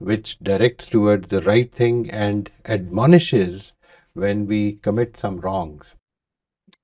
which directs towards the right thing and admonishes when we commit some wrongs.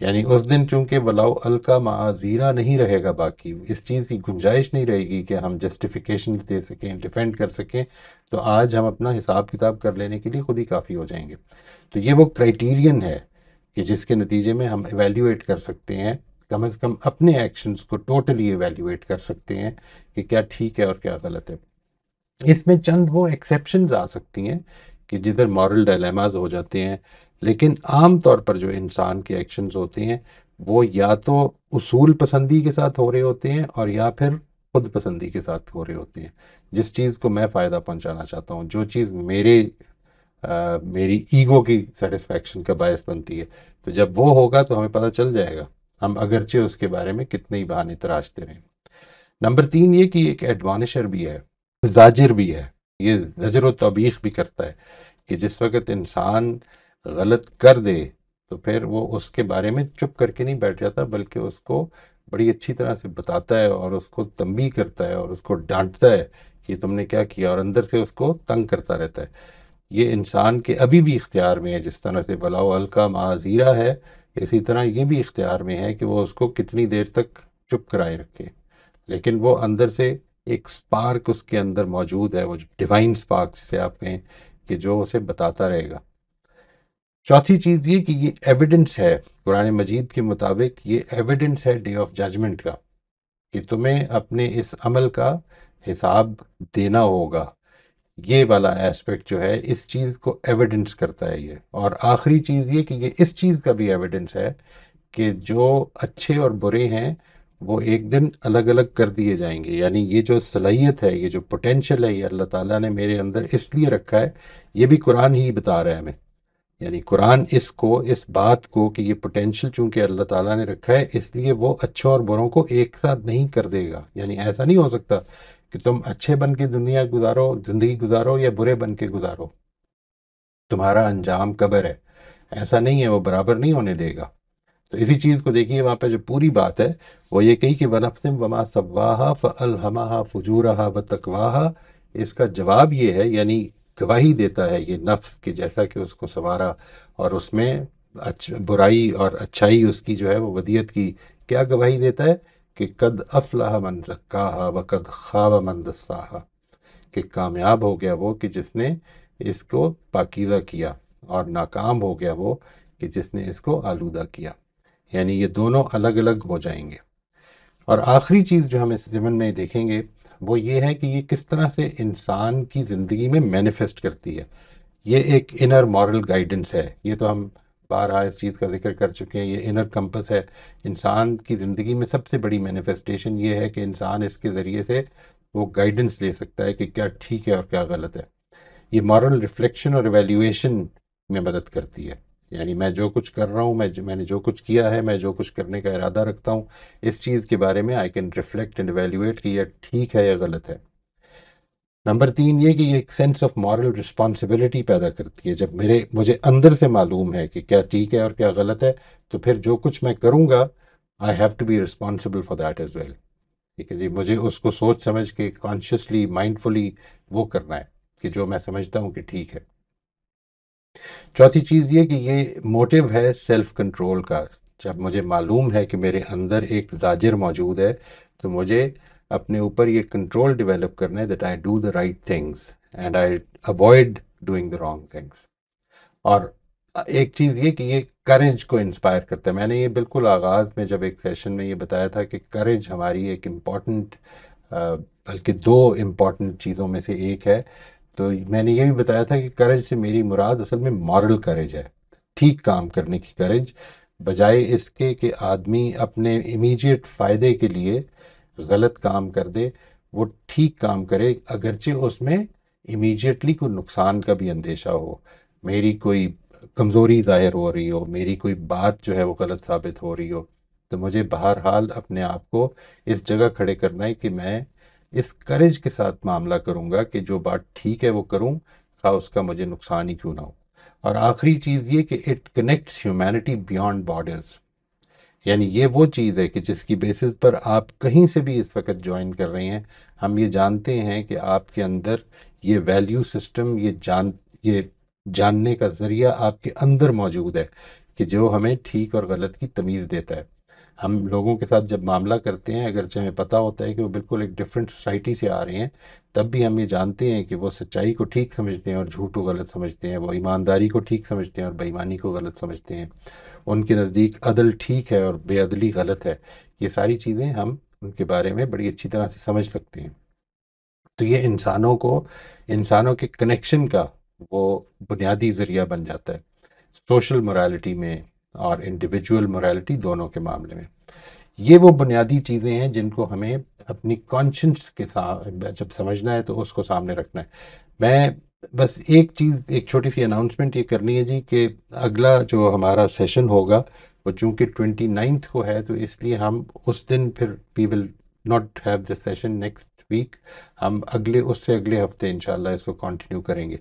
یعنی اس دن چونکہ ولاؤ القا معذیرہ نہیں رہے گا، باقی اس چیز کی گنجائش نہیں رہے گی کہ ہم جسٹیفیکیشن دے سکیں، ڈیفینڈ کر سکیں، تو آج ہم اپنا حساب کتاب کر لینے کے لیے خود ہی کافی ہو جائیں گے۔ تو یہ وہ کرائیٹیرین ہے کہ جس کے نتیجے میں ہم ایویلیویٹ کر سکتے ہیں، کم از کم اپنے ایکشنز کو ٹوٹلی ایویلیویٹ کر سکتے ہیں کہ کیا ٹھیک ہے اور کیا غلط ہے۔ اس میں چند وہ ایکسیپشنز آ سکتی ہیں کہ جدھر مورل ڈائلیماز ہو جاتے ہیں، لیکن عام طور پر جو انسان کے ایکشنز ہوتے ہیں وہ یا تو اصول پسندی کے ساتھ ہو رہے ہوتے ہیں اور یا پھر خود پسندی کے ساتھ ہو رہے ہوتے ہیں، جس چیز کو میں فائدہ پہنچانا چاہتا ہوں، جو چیز میری ایگو کی سیٹسفیکشن کا باعث بنتی ہے۔ تو جب وہ ہوگا تو ہمیں پتہ چل جائے گا، ہم اگرچہ اس کے بارے میں کتنے ہی بہانے تراشتے رہیں۔ نمبر 3 یہ کہ یہ ایک ایڈمانشر بھی ہے، زاجر بھی ہے، یہ زجر و توبیخ بھی کرتا ہے کہ جس وقت انسان غلط کر دے تو پھر وہ اس کے بارے میں چپ کر کے نہیں بیٹھ جاتا، بلکہ اس کو بڑی اچھی طرح سے بتاتا ہے اور اس کو تنبیہ کرتا ہے اور اس کو ڈانٹتا ہے کہ تم نے کیا کیا، اور اندر سے اس کو تنگ کرتا رہتا ہے۔ یہ انسان کے ابھی بھی اختیار میں ہے، جس طرح سے بلاؤ القا معذیرہ ہے، اسی طرح یہ بھی اختیار میں ہے کہ وہ اس کو کتنی دیر تک چپ کرائے رکھے، لیکن وہ اندر سے ایک سپارک اس کے اندر موجود ہے، وہ ڈیوائن سپارک جسے آپ کہیں، کہ جو اسے بتاتا رہے گا۔ چوتھی چیز یہ کہ یہ ایویڈنس ہے، قرآن مجید کے مطابق یہ ایویڈنس ہے ڈے آف ججمنٹ کا، کہ تمہیں اپنے اس عمل کا حساب دینا ہوگا۔ یہ والا ایسپیکٹ جو ہے اس چیز کو ایویڈنس کرتا ہے یہ۔ اور آخری چیز یہ کہ یہ اس چیز کا بھی ایویڈنس ہے کہ جو اچھے اور برے ہیں وہ ایک دن الگ الگ کر دیے جائیں گے، یعنی یہ جو صلاحیت ہے، یہ جو پوٹینشیل ہے، یہ اللہ تعالیٰ نے میرے اندر اس لیے رکھا ہے، یہ بھی قرآن ہی بتا رہا ہے ہمیں۔ یعنی قرآن اس بات کو کہ یہ پوٹینشیل چونکہ اللہ تعالیٰ نے رکھا ہے، اس لیے وہ اچھوں اور بروں کو ایک ساتھ نہیں کر دے گا۔ یعنی ایسا نہیں ہو سکتا کہ تم اچھے بن کے زندگی گزارو یا برے بن کے گزارو، تمہارا انجام قبر ہے، ایسا نہیں ہے، وہ برابر نہیں ہونے دے گا۔ تو اسی چیز کو دیکھیے وہاں پہ جو پوری بات ہے وہ یہ کہی کہ وَنَفْسٍ وَمَا سَوَّاهَا فَأَلْهَمَهَا فُجُورَهَا وَتَقْوَاهَا، اس کا جواب یہ ہے، یعنی گواہی دیتا ہے یہ نفس کہ جیسا کہ اس کو سنوارا اور اس میں برائی اور اچھائی اس کی جو ہے وہ ودیت کی، کیا گواہی دیتا ہے کہ قد افلح من زکاہا وقد خاب من دساہا، کہ کامیاب ہو گیا وہ کہ جس نے اس کو پاکیزہ کیا، اور ناکام ہو گیا وہ کہ جس نے اس کو آلودہ کیا۔ یعنی یہ دونوں الگ الگ ہو جائیں گے۔ اور آخری چیز جو ہم اس ضمن میں دیکھیں گے وہ یہ ہے کہ یہ کس طرح سے انسان کی زندگی میں مینیفیسٹ کرتی ہے۔ یہ ایک انر مورل گائیڈنس ہے، یہ تو ہم بارہا اس چیز کا ذکر کر چکے ہیں، یہ انر کمپس ہے۔ انسان کی زندگی میں سب سے بڑی مینیفیسٹیشن یہ ہے کہ انسان اس کے ذریعے سے وہ گائیڈنس لے سکتا ہے کہ کیا ٹھیک ہے اور کیا غلط ہے۔ یہ مورل ریفلیکشن اور ایویلیویشن میں مدد کرتی ہے، یعنی میں جو کچھ کر رہا ہوں، میں نے جو کچھ کیا ہے، میں جو کچھ کرنے کا ارادہ رکھتا ہوں، اس چیز کے بارے میں I can reflect and evaluate کہ یہ ٹھیک ہے یا غلط ہے۔ نمبر 3 یہ کہ یہ ایک سینس آف مورل رسپانسبلٹی پیدا کرتی ہے۔ جب مجھے اندر سے معلوم ہے کہ کیا ٹھیک ہے اور کیا غلط ہے، تو پھر جو کچھ میں کروں گا I have to be responsible for that as well. ٹھیک ہے جی، مجھے اس کو سوچ سمجھ کے کانشیسلی مائنڈفلی وہ کرنا ہے کہ جو میں سمجھتا ہوں کہ ٹھیک ہے۔ چوتھی چیز یہ کہ یہ موٹیو ہے سیلف کنٹرول کا۔ جب مجھے معلوم ہے کہ میرے اندر ایک زاجر موجود ہے تو مجھے اپنے اوپر یہ کنٹرول ڈیولپ کرنا ہے، that I do the right things and I avoid doing the wrong things. اور ایک چیز یہ کہ یہ کریج کو انسپائر کرتا ہے۔ میں نے یہ بالکل آغاز میں جب ایک سیشن میں یہ بتایا تھا کہ کریج ہماری ایک امپورٹنٹ، بلکہ دو امپورٹنٹ چیزوں میں سے ایک ہے، تو میں نے یہ بھی بتایا تھا کہ کریج سے میری مراد اصل میں مورل کریج ہے، ٹھیک کام کرنے کی کریج، بجائے اس کے کہ آدمی اپنے امیجیٹ فائدے کے لیے غلط کام کر دے، وہ ٹھیک کام کرے اگرچہ اس میں امیجیٹلی کوئی نقصان کا بھی اندیشہ ہو، میری کوئی کمزوری ظاہر ہو رہی ہو، میری کوئی بات جو ہے وہ غلط ثابت ہو رہی ہو، تو مجھے بہرحال اپنے آپ کو اس جگہ کھڑے کرنا ہے کہ میں اس کریج کے ساتھ معاملہ کروں گا کہ جو بات ٹھیک ہے وہ کروں، خواہ اس کا مجھے نقصان ہی کیوں نہ ہو۔ اور آخری چیز یہ کہ it connects humanity beyond borders, یعنی یہ وہ چیز ہے کہ جس کی بیسس پر آپ کہیں سے بھی اس وقت جوائن کر رہے ہیں، ہم یہ جانتے ہیں کہ آپ کے اندر یہ ویلیو سسٹم، یہ جاننے کا ذریعہ آپ کے اندر موجود ہے کہ جو ہمیں ٹھیک اور غلط کی تمیز دیتا ہے. ہم لوگوں کے ساتھ جب معاملہ کرتے ہیں، اگرچہ ہمیں پتہ ہوتا ہے کہ وہ بالکل ایک ڈفرینٹ سوسائٹی سے آ رہے ہیں، تب بھی ہم یہ جانتے ہیں کہ وہ سچائی کو ٹھیک سمجھتے ہیں اور جھوٹ کو غلط سمجھتے ہیں، وہ ایمانداری کو ٹھیک سمجھتے ہیں اور بے ایمانی کو غلط سمجھتے ہیں. ان کے نزدیک عدل ٹھیک ہے اور بے عدلی غلط ہے. یہ ساری چیزیں ہم ان کے بارے میں بڑی اچھی طرح سے سمجھ سکتے ہیں. تو یہ انسانوں کے کنیکشن کا وہ بنیادی ذریعہ بن جاتا ہے، سوشل morality میں اور انڈیویجول morality دونوں کے معاملے میں. یہ وہ بنیادی چیزیں ہیں جن کو ہمیں اپنی کانشنس کے ساتھ جب سمجھنا ہے تو اس کو سامنے رکھنا ہے. میں بس ایک چیز، ایک چھوٹی سی اناؤنسمنٹ یہ کرنی ہے جی، کہ اگلا جو ہمارا سیشن ہوگا وہ چونکہ 29th کو ہے، تو اس لیے ہم اس دن پھر we will not have the session next week. ہم اس سے اگلے ہفتے انشاءاللہ اس کو کنٹینیو کریں گے.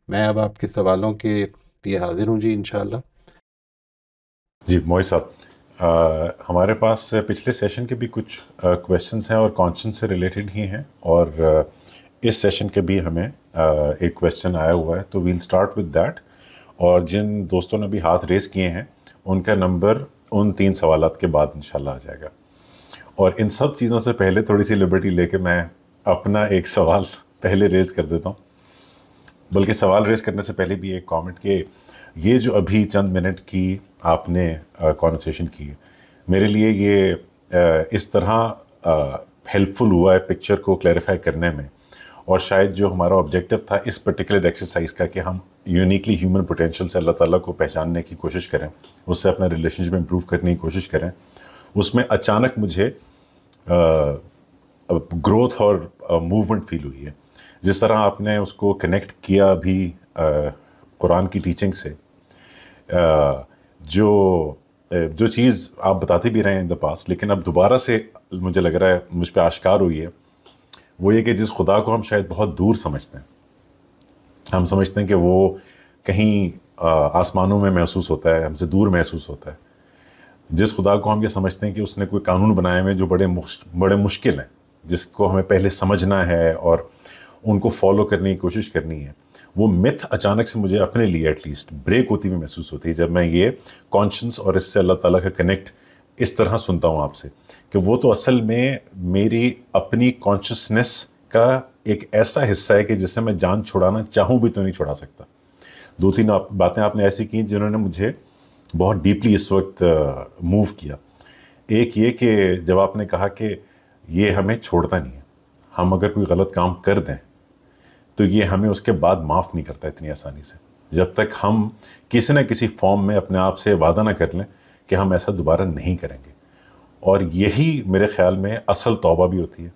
میں اب آپ کے سوالوں کے لیے حاضر ہوں جی انشاءاللہ. جی موئی صاحب، ہمارے پاس پچھلے سیشن کے بھی کچھ کویشچنس ہیں اور کانشنس سے ریلیٹڈ ہی ہیں، اور اس سیشن کے بھی ہمیں ایک کویشچن آیا ہوا ہے، تو ویل اسٹارٹ وتھ دیٹ. اور جن دوستوں نے بھی ہاتھ ریز کیے ہیں ان کا نمبر ان 3 سوالات کے بعد انشاءاللہ آ جائے گا. اور ان سب چیزوں سے پہلے تھوڑی سی لبرٹی لے کے میں اپنا ایک سوال پہلے ریز کر دیتا ہوں. بلکہ سوال ریز کرنے سے پہلے بھی ایک کامنٹ کہ یہ جو ابھی چند منٹ کی آپ نے کانورسیشن کی، میرے لیے یہ اس طرح ہیلپ فل ہوا ہے پکچر کو کلیریفائی کرنے میں. اور شاید جو ہمارا آبجیکٹو تھا اس پرٹیکولر ایکسرسائز کا کہ ہم یونیکلی ہیومن پوٹینشیل سے اللہ تعالیٰ کو پہچاننے کی کوشش کریں، اس سے اپنا ریلیشن شپ امپروو کرنے کی کوشش کریں، اس میں اچانک مجھے گروتھ اور موومنٹ فیل ہوئی ہے. جس طرح آپ نے اس کو کنیکٹ کیا بھی قرآن کی ٹیچنگ سے، جو چیز آپ بتاتے بھی رہے ہیں ان دا پاسٹ، لیکن اب دوبارہ سے مجھے لگ رہا ہے مجھ پہ آشکار ہوئی ہے، وہ یہ کہ جس خدا کو ہم شاید بہت دور سمجھتے ہیں، ہم سمجھتے ہیں کہ وہ کہیں آسمانوں میں محسوس ہوتا ہے، ہم سے دور محسوس ہوتا ہے. جس خدا کو ہم یہ سمجھتے ہیں کہ اس نے کوئی قانون بنائے ہوئے جو بڑے مشکل ہیں، جس کو ہمیں پہلے سمجھنا ہے اور ان کو فالو کرنے کی کوشش کرنی ہے، وہ متھ اچانک سے مجھے اپنے لیے ایٹ لیسٹ بریک ہوتی ہوئی محسوس ہوتی ہے جب میں یہ کانشنس اور اس سے اللہ تعالیٰ کا کنیکٹ اس طرح سنتا ہوں آپ سے، کہ وہ تو اصل میں میری اپنی کانشسنس کا ایک ایسا حصہ ہے کہ جسے میں جان چھڑانا چاہوں بھی تو نہیں چھڑا سکتا. 2-3 باتیں آپ نے ایسی کی جنہوں نے مجھے بہت ڈیپلی اس وقت موو کیا. ایک یہ کہ جب آپ نے کہا کہ یہ ہمیں چھوڑتا نہیں ہے، ہم اگر کوئی غلط کام کر دیں تو یہ ہمیں اس کے بعد معاف نہیں کرتا اتنی آسانی سے، جب تک ہم کسی نہ کسی فارم میں اپنے آپ سے وعدہ نہ کر لیں کہ ہم ایسا دوبارہ نہیں کریں گے. اور یہی میرے خیال میں اصل توبہ بھی ہوتی ہے.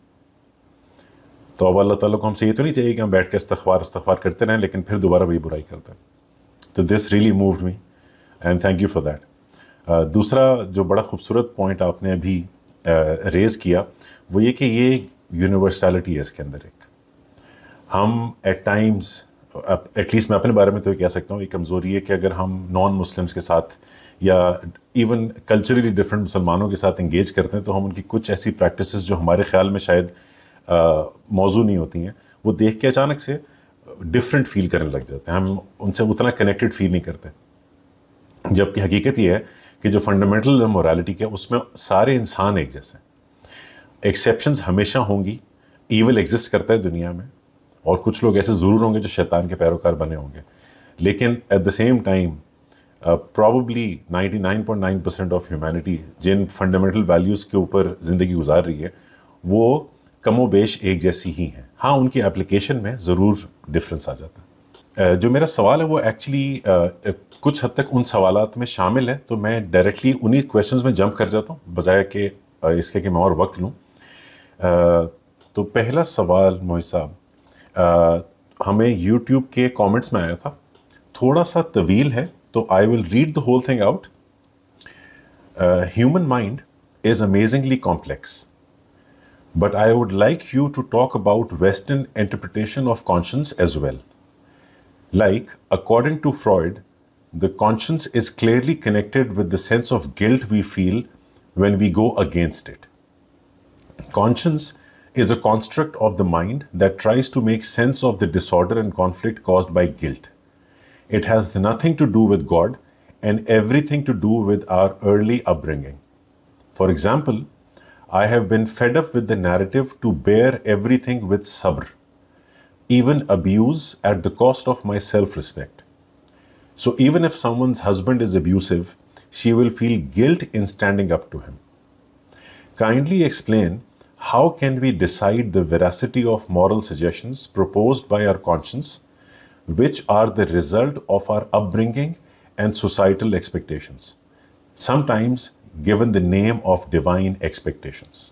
توبہ اللہ تعالیٰ کو ہم سے یہ تو نہیں چاہیے کہ ہم بیٹھ کے استغفار کرتے رہیں لیکن پھر دوبارہ وہی برائی کرتے ہیں. تو this really moved me and thank you for that. دوسرا جو بڑا خوبصورت پوائنٹ آپ نے ابھی ریز کیا وہ یہ کہ یہ یونیورسلٹی ہے اس کے اندر. ایک ہم ایٹ ٹائمز، ایٹ لیسٹ میں اپنے بارے میں تو یہ کہہ سکتا ہوں، یہ کمزوری ہے کہ اگر ہم نان مسلمس کے ساتھ یا ایون کلچرلی ڈفرینٹ مسلمانوں کے ساتھ انگیج کرتے ہیں تو ہم ان کی کچھ ایسی پریکٹسز جو ہمارے خیال میں شاید موضوع نہیں ہوتی ہیں، وہ دیکھ کے اچانک سے ڈفرینٹ فیل کرنے لگ جاتے ہیں. ہم ان سے اتنا کنیکٹڈ فیل نہیں کرتے، جبکہ حقیقت یہ ہے کہ جو فنڈامنٹل مورالٹی کے اس میں سارے انسان ایک جیسے ہیں. ایکسیپشنز ہمیشہ ہوں گی، ایول ایگزسٹ کرتا ہے دنیا میں، اور کچھ لوگ ایسے ضرور ہوں گے جو شیطان کے پیروکار بنے ہوں گے، لیکن at the same time probably 99.9% of humanity جن فنڈامنٹل ویلیوز کے اوپر زندگی گزار رہی ہے وہ کم و بیش ایک جیسی ہی ہیں. ہاں ان کی اپلیکیشن میں ضرور ڈفرینس آ جاتا ہے. جو میرا سوال ہے وہ ایکچولی کچھ حد تک ان سوالات میں شامل ہے، تو میں ڈائریکٹلی انہی کویشچنز میں جمپ کر جاتا ہوں بجائے کہ اس کے کہ میں اور وقت لوں. تو پہلا سوال موئی صاحب ہمیں یوٹیوب کے کامنٹس میں آیا تھا، تھوڑا سا طویل ہے تو I will read the whole thing out. Human mind is amazingly complex but I would like you to talk about Western interpretation of conscience as well. Like, according to Freud, the conscience is clearly connected with the sense of guilt we feel when we go against it. Conscience is a construct of the mind that tries to make sense of the disorder and conflict caused by guilt. It has nothing to do with God and everything to do with our early upbringing. For example, I have been fed up with the narrative to bear everything with sabr, even abuse at the cost of my self respect. So, even if someone's husband is abusive, she will feel guilt in standing up to him. Kindly explain how can we decide the veracity of moral suggestions proposed by our conscience, which are the result of our upbringing and societal expectations, sometimes given the name of divine expectations.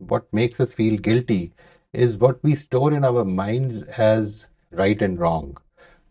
what makes us feel guilty is what we store in our minds as right and wrong.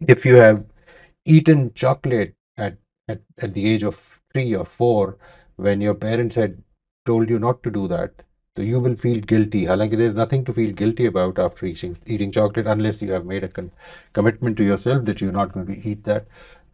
if you have eaten chocolate at the age of 3 or 4 when your parents had told you not to do that, so you will feel guilty. Halanki, there is nothing to feel guilty about after eating chocolate unless you have made a commitment to yourself that you're not going to eat that.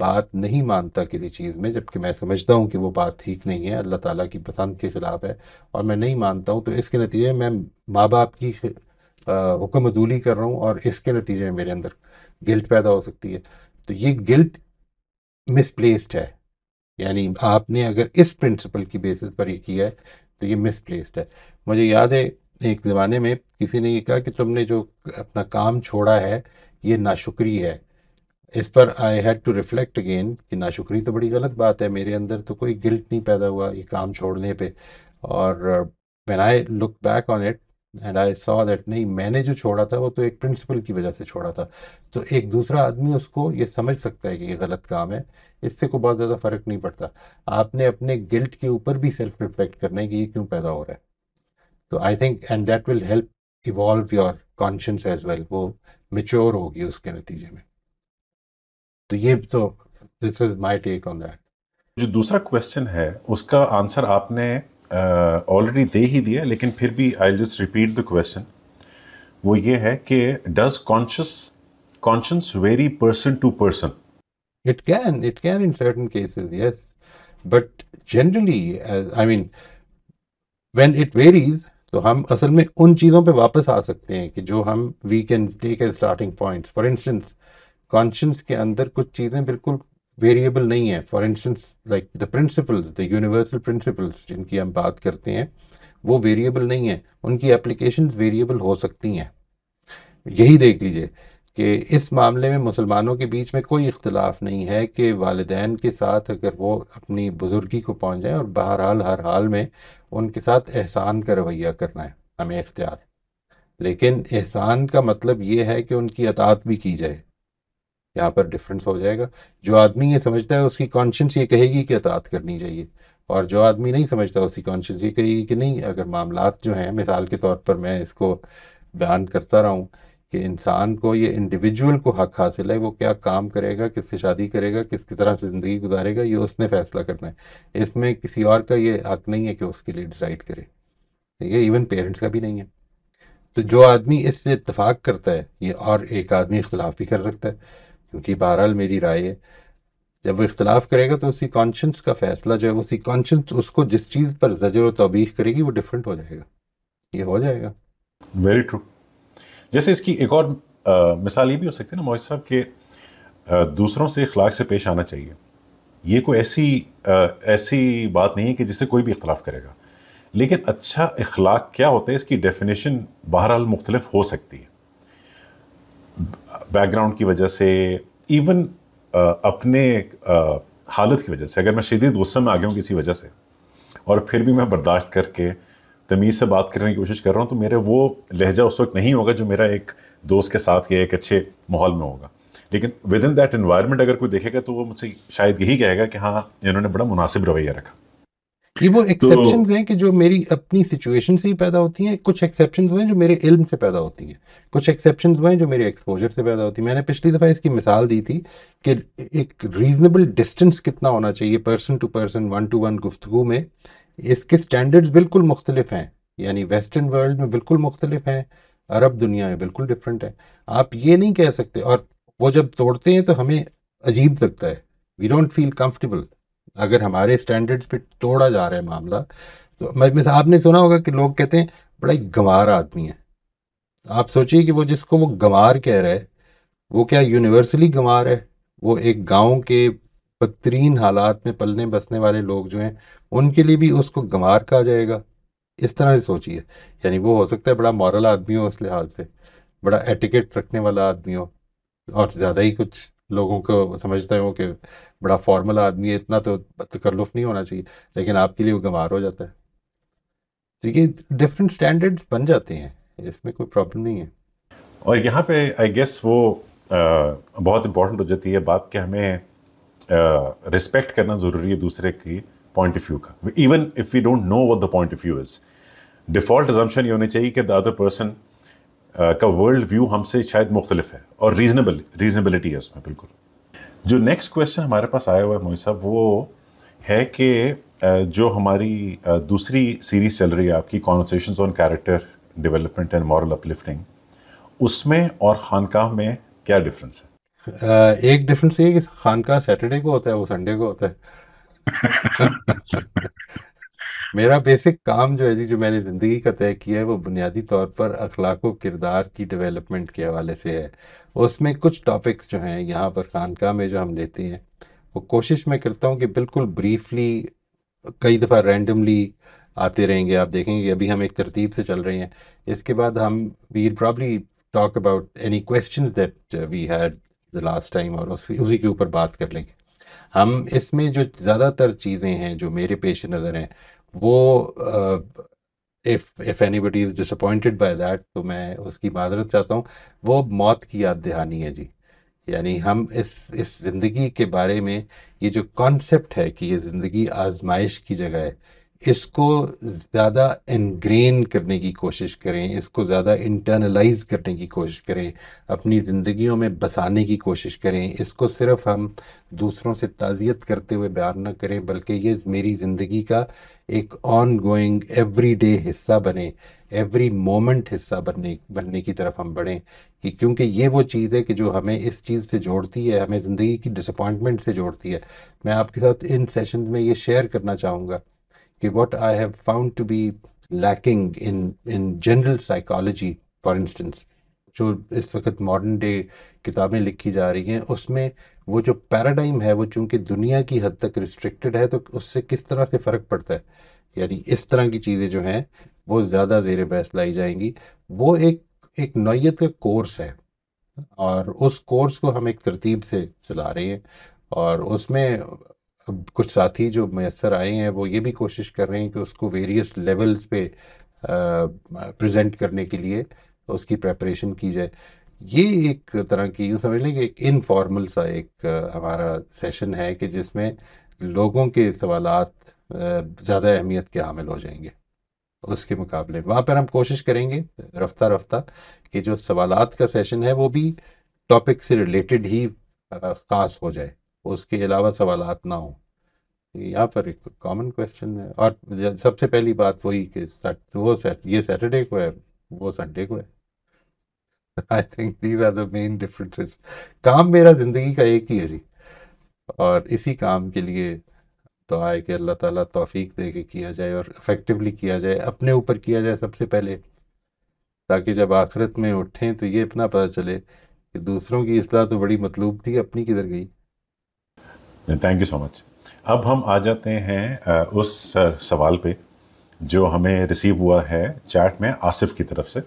بات نہیں مانتا کسی چیز میں، جبکہ میں سمجھتا ہوں کہ وہ بات ٹھیک نہیں ہے، اللہ تعالیٰ کی پسند کے خلاف ہے، اور میں نہیں مانتا ہوں، تو اس کے نتیجے میں ماں باپ کی حکم عدولی کر رہا ہوں، اور اس کے نتیجے میں میرے اندر گلٹ پیدا ہو سکتی ہے. تو یہ گلٹ مس پلیسڈ ہے. یعنی آپ نے اگر اس پرنسپل کی بیسس پر یہ کیا ہے تو یہ مس پلیسڈ ہے. مجھے یاد ہے ایک زمانے میں کسی نے یہ کہا کہ تم نے جو اپنا کام چھوڑا ہے یہ ناشکری ہے. اس پر I had to reflect again کہ ناشکری تو بڑی غلط بات ہے، میرے اندر تو کوئی گلٹ نہیں پیدا ہوا یہ کام چھوڑنے پہ. اور when I look back on it and I saw that نہیں، میں نے جو چھوڑا تھا وہ تو ایک پرنسپل کی وجہ سے چھوڑا تھا. تو ایک دوسرا آدمی اس کو یہ سمجھ سکتا ہے کہ یہ غلط کام ہے، اس سے کوئی بہت زیادہ فرق نہیں پڑتا. آپ نے اپنے گلٹ کے اوپر بھی سیلف ریفلیکٹ کرنا ہے کہ یہ کیوں پیدا ہو رہا ہے. تو I think and that will help evolve your conscience as well, وہ میچور ہوگی اس کے نتیجے میں. تو یہ تو دس از مائی ٹیک آن دیٹ. جو دوسرا کویشچن ہے اس کا آنسر آپ نے آلریڈی دے ہی دیا، لیکن پھر بھی I just repeat the question. وہ یہ ہے کہ does conscience vary person to person? It can in certain cases, yes. But generally, I mean, when it varies, تو ہم اصل میں ان چیزوں پہ واپس آ سکتے ہیں کہ جو ہم we can take as starting points. For instance conscience کے اندر کچھ چیزیں بالکل ویریبل نہیں ہیں. For instance like the principles, the universal principles جن کی ہم بات کرتے ہیں وہ ویریبل نہیں ہیں، ان کی اپلیکیشنز ویریبل ہو سکتی ہیں. یہی دیکھ لیجئے کہ اس معاملے میں مسلمانوں کے بیچ میں کوئی اختلاف نہیں ہے کہ والدین کے ساتھ اگر وہ اپنی بزرگی کو پہنچ جائیں، اور بہرحال ہر حال میں ان کے ساتھ احسان کا رویہ کرنا ہے ہمیں اختیار. لیکن احسان کا مطلب یہ ہے کہ ان کی اطاعت بھی کی جائے. یہاں پر ڈفرنس ہو جائے گا. جو آدمی یہ سمجھتا ہے اس کی کانشنس یہ کہے گی کہ اطاعت کرنی چاہیے، اور جو آدمی نہیں سمجھتا اس کی کانشنس یہ کہے گی کہ نہیں. اگر معاملات جو ہیں، مثال کے طور پر میں اس کو بیان کرتا رہا ہوں کہ انسان کو، یہ انڈیویجول کو حق حاصل ہے، وہ کیا کام کرے گا، کس سے شادی کرے گا، کس کی طرح سے زندگی گزارے گا، یہ اس نے فیصلہ کرنا ہے. اس میں کسی اور کا یہ حق نہیں ہے کہ اس کے لیے ڈیسائیڈ کرے. یہ ایون پیرنٹس کا بھی نہیں ہے. تو جو آدمی اس سے اتفاق کرتا ہے، یہ اور ایک آدمی اختلاف بھی کر سکتا ہے، کیونکہ بہرحال میری رائے ہے جب وہ اختلاف کرے گا تو اسی کانشنس کا فیصلہ جو ہے، اسی کانشنس اس کو جس چیز پر زجر و توبیخ کرے گی وہ ڈفرینٹ ہو جائے گا. یہ ہو جائے گا. Very true. جیسے اس کی ایک اور مثال یہ بھی ہو سکتی ہے نا موہد صاحب، کہ دوسروں سے اخلاق سے پیش آنا چاہیے. یہ کوئی ایسی بات نہیں ہے کہ جس سے کوئی بھی اختلاف کرے گا، لیکن اچھا اخلاق کیا ہوتا ہے اس کی ڈیفینیشن بہرحال مختلف ہو سکتی ہے بیک گراؤنڈ کی وجہ سے، ایون اپنے حالت کی وجہ سے. اگر میں شدید غصے میں آ گیا ہوں کسی وجہ سے اور پھر بھی میں برداشت کر کے تمیز سے بات کرنے کی کوشش کر رہا ہوں، تو میرے وہ لہجہ اس وقت نہیں ہوگا جو میرا ایک دوست کے ساتھ یا ایک اچھے ماحول میں ہوگا. لیکن ود ان دیٹ انوائرمنٹ اگر کوئی دیکھے گا تو وہ مجھ سے شاید یہی کہے گا کہ ہاں انہوں نے بڑا مناسب رویہ رکھا. یہ وہ ایکسیپشنز ہیں کہ جو میری اپنی سچویشن سے ہی پیدا ہوتی ہیں. کچھ ایکسیپشنز وہ ہیں جو میرے علم سے پیدا ہوتی ہیں، کچھ ایکسیپشنز وہ ہیں جو میرے ایکسپوجر سے پیدا ہوتی ہیں. میں نے پچھلی دفعہ اس کی مثال دی تھی کہ ایک ریزنیبل ڈسٹنس کتنا ہونا چاہیے person to person, one to one گفتگو میں. اس کے سٹینڈرڈز بالکل مختلف ہیں، یعنی ویسٹرن ورلڈ میں بالکل مختلف ہیں، عرب دنیا میں بالکل ڈفرینٹ ہے. آپ یہ نہیں کہہ سکتے، اور وہ جب توڑتے ہیں تو ہمیں عجیب لگتا ہے. وی ڈونٹ فیل کمفرٹیبل اگر ہمارے سٹینڈرڈز پہ توڑا جا رہا ہے معاملہ. تو مثلا آپ نے سنا ہوگا کہ لوگ کہتے ہیں بڑا ہی گنوار آدمی ہے. آپ سوچیے کہ وہ جس کو وہ گنوار کہہ رہا ہے وہ کیا یونیورسلی گنوار ہے؟ وہ ایک گاؤں کے بدترین حالات میں پلنے بسنے والے لوگ جو ہیں ان کے لیے بھی اس کو گنوار کہا جائے گا؟ اس طرح سے سوچیے. یعنی وہ ہو سکتا ہے بڑا مورل آدمی ہو، اس لحاظ سے بڑا ایٹیکیٹ رکھنے والا آدمی ہو، اور زیادہ ہی کچھ لوگوں کو سمجھتا ہوں کہ بڑا فارمل آدمی ہے، اتنا تو تکلف نہیں ہونا چاہیے، لیکن آپ کے لیے وہ گنوار ہو جاتا ہے. تو یہ ڈفرینٹ سٹینڈرڈز بن جاتے ہیں، اس میں کوئی پرابلم نہیں ہے. اور یہاں پہ آئی گیس وہ بہت امپورٹنٹ ہو جاتی ہے بات کہ ہمیں رسپیکٹ کرنا ضروری ہے دوسرے کی پوائنٹ آف ویو کا. Even if we don't know what the point of view is, default assumption یہ ہونی چاہیے کہ the other person کا ورلڈ ویو ہم سے شاید مختلف ہے، اور ریزنیبلٹی ہے اس میں بالکل. جو نیکسٹ کویشچن ہمارے پاس آیا ہوا ہے موہد صاحب، وہ ہے کہ جو ہماری دوسری سیریز چل رہی ہے آپ کی conversations on character development and moral uplifting, اس میں اور خانقاہ میں کیا ڈفرینس ہے؟ ایک ڈفرینس یہ ہے کہ خانقاہ سیٹرڈے کو ہوتا ہے، وہ سنڈے کو ہوتا ہے۔ میرا بیسک کام جو ہے جی، جو میں نے زندگی کا طے کیا ہے، وہ بنیادی طور پر اخلاق و کردار کی ڈیولپمنٹ کے حوالے سے ہے۔ اس میں کچھ ٹاپکس جو ہیں یہاں پر خانقاہ میں جو ہم لیتے ہیں، وہ کوشش میں کرتا ہوں کہ بالکل بریفلی، کئی دفعہ رینڈملی آتے رہیں گے، آپ دیکھیں گے ابھی ہم ایک ترتیب سے چل رہے ہیں، اس کے بعد ہم will probably talk about any questions that we had the last time, اور اسی کے اوپر بات کر لیں گے۔ ہم اس میں جو زیادہ تر چیزیں ہیں جو میرے پیش نظر ہیں، وہ if anybody is disappointed by that تو میں اس کی معذرت چاہتا ہوں، وہ موت کی یاد دہانی ہے جی۔ یعنی ہم اس زندگی کے بارے میں، یہ جو کانسیپٹ ہے کہ یہ زندگی آزمائش کی جگہ ہے، اس کو زیادہ انگرین کرنے کی کوشش کریں، اس کو زیادہ انٹرنلائز کرنے کی کوشش کریں، اپنی زندگیوں میں بسانے کی کوشش کریں۔ اس کو صرف ہم دوسروں سے تعزیت کرتے ہوئے بیان نہ کریں، بلکہ یہ میری زندگی کا ایک آن گوئنگ ایوری ڈے حصہ بنے، ایوری مومنٹ حصہ بننے کی طرف ہم بڑھیں، کہ کیونکہ یہ وہ چیز ہے کہ جو ہمیں اس چیز سے جوڑتی ہے، ہمیں زندگی کی ڈس اپوائنٹمنٹ سے جوڑتی ہے۔ میں آپ کے ساتھ ان سیشنز میں یہ شیئر کرنا چاہوں گا کہ what I have found to be lacking in general psychology, for instance, جو اس وقت ماڈرن ڈے کتابیں لکھی جا رہی ہیں، اس میں وہ جو پیراڈائم ہے، وہ چونکہ دنیا کی حد تک ریسٹرکٹڈ ہے، تو اس سے کس طرح سے فرق پڑتا ہے، یعنی اس طرح کی چیزیں جو ہیں وہ زیادہ زیر بحث لائی جائیں گی۔ وہ ایک نوعیت کا کورس ہے، اور اس کورس کو ہم ایک ترتیب سے چلا رہے ہیں، اور اس میں اب کچھ ساتھی جو میسر آئے ہیں وہ یہ بھی کوشش کر رہے ہیں کہ اس کو ویریس لیولز پہ پریزنٹ کرنے کے لیے اس کی پریپریشن کی جائے۔ یہ ایک طرح کی، یوں سمجھ لیں کہ ایک انفارمل سا ایک ہمارا سیشن ہے کہ جس میں لوگوں کے سوالات زیادہ اہمیت کے حامل ہو جائیں گے اس کے مقابلے۔ وہاں پر ہم کوشش کریں گے رفتہ رفتہ کہ جو سوالات کا سیشن ہے وہ بھی ٹاپک سے ریلیٹڈ ہی خاص ہو جائے، اس کے علاوہ سوالات نہ ہوں۔ یہاں پر ایک کامن کویشچن ہے، اور سب سے پہلی بات وہی کہ یہ سیٹرڈے کو ہے، وہ سنڈے کو ہے۔ I think these are the main differences. کام میرا زندگی کا ایک ہی ہے جی، اور اسی کام کے لیے دعا ہے کہ اللہ تعالیٰ توفیق دے کے کیا جائے، اور افیکٹولی کیا جائے، اپنے اوپر کیا جائے سب سے پہلے، تاکہ جب آخرت میں اٹھیں تو یہ اپنا پتہ چلے کہ دوسروں کی اصلاح تو بڑی مطلوب تھی، اپنی کدھر گئی۔ تھینک یو سو مچ۔ اب ہم آ جاتے ہیں اس سوال پہ جو ہمیں ریسیو ہوا ہے چیٹ میں آصف کی طرف سے۔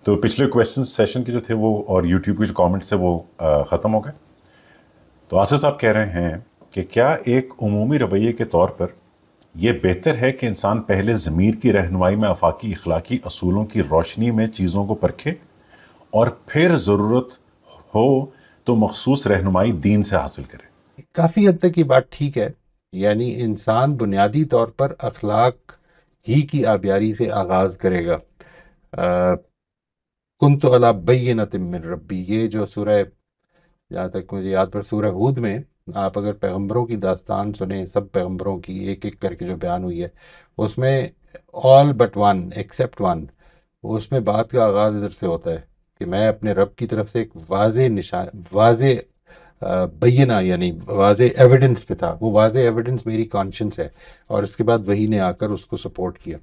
تو پچھلے کویشچن سیشن کے جو تھے وہ، اور یوٹیوب کے جو کامنٹس ہیں وہ ختم ہو گئے۔ تو آصف صاحب کہہ رہے ہیں کہ کیا ایک عمومی رویے کے طور پر یہ بہتر ہے کہ انسان پہلے ضمیر کی رہنمائی میں آفاقی اخلاقی اصولوں کی روشنی میں چیزوں کو پرکھے، اور پھر ضرورت ہو تو مخصوص رہنمائی دین سے حاصل کرے؟ کافی حد تک یہ بات ٹھیک ہے، یعنی انسان بنیادی طور پر اخلاق ہی کی آبیاری سے آغاز کرے گا۔ کنت علی بینۃ من ربی، یہ جو سورہ، جہاں تک مجھے یاد پر سورہ ہود میں آپ اگر پیغمبروں کی داستان سنیں، سب پیغمبروں کی ایک ایک کر کے جو بیان ہوئی ہے، اس میں all but one except one, اس میں بات کا آغاز ادھر سے ہوتا ہے کہ میں اپنے رب کی طرف سے ایک واضح نشان، واضح بینہ، یعنی واضح ایویڈنس پہ تھا، وہ واضح ایویڈنس میری کانشنس ہے، اور اس کے بعد وہی نے آ کر اس کو سپورٹ کیا۔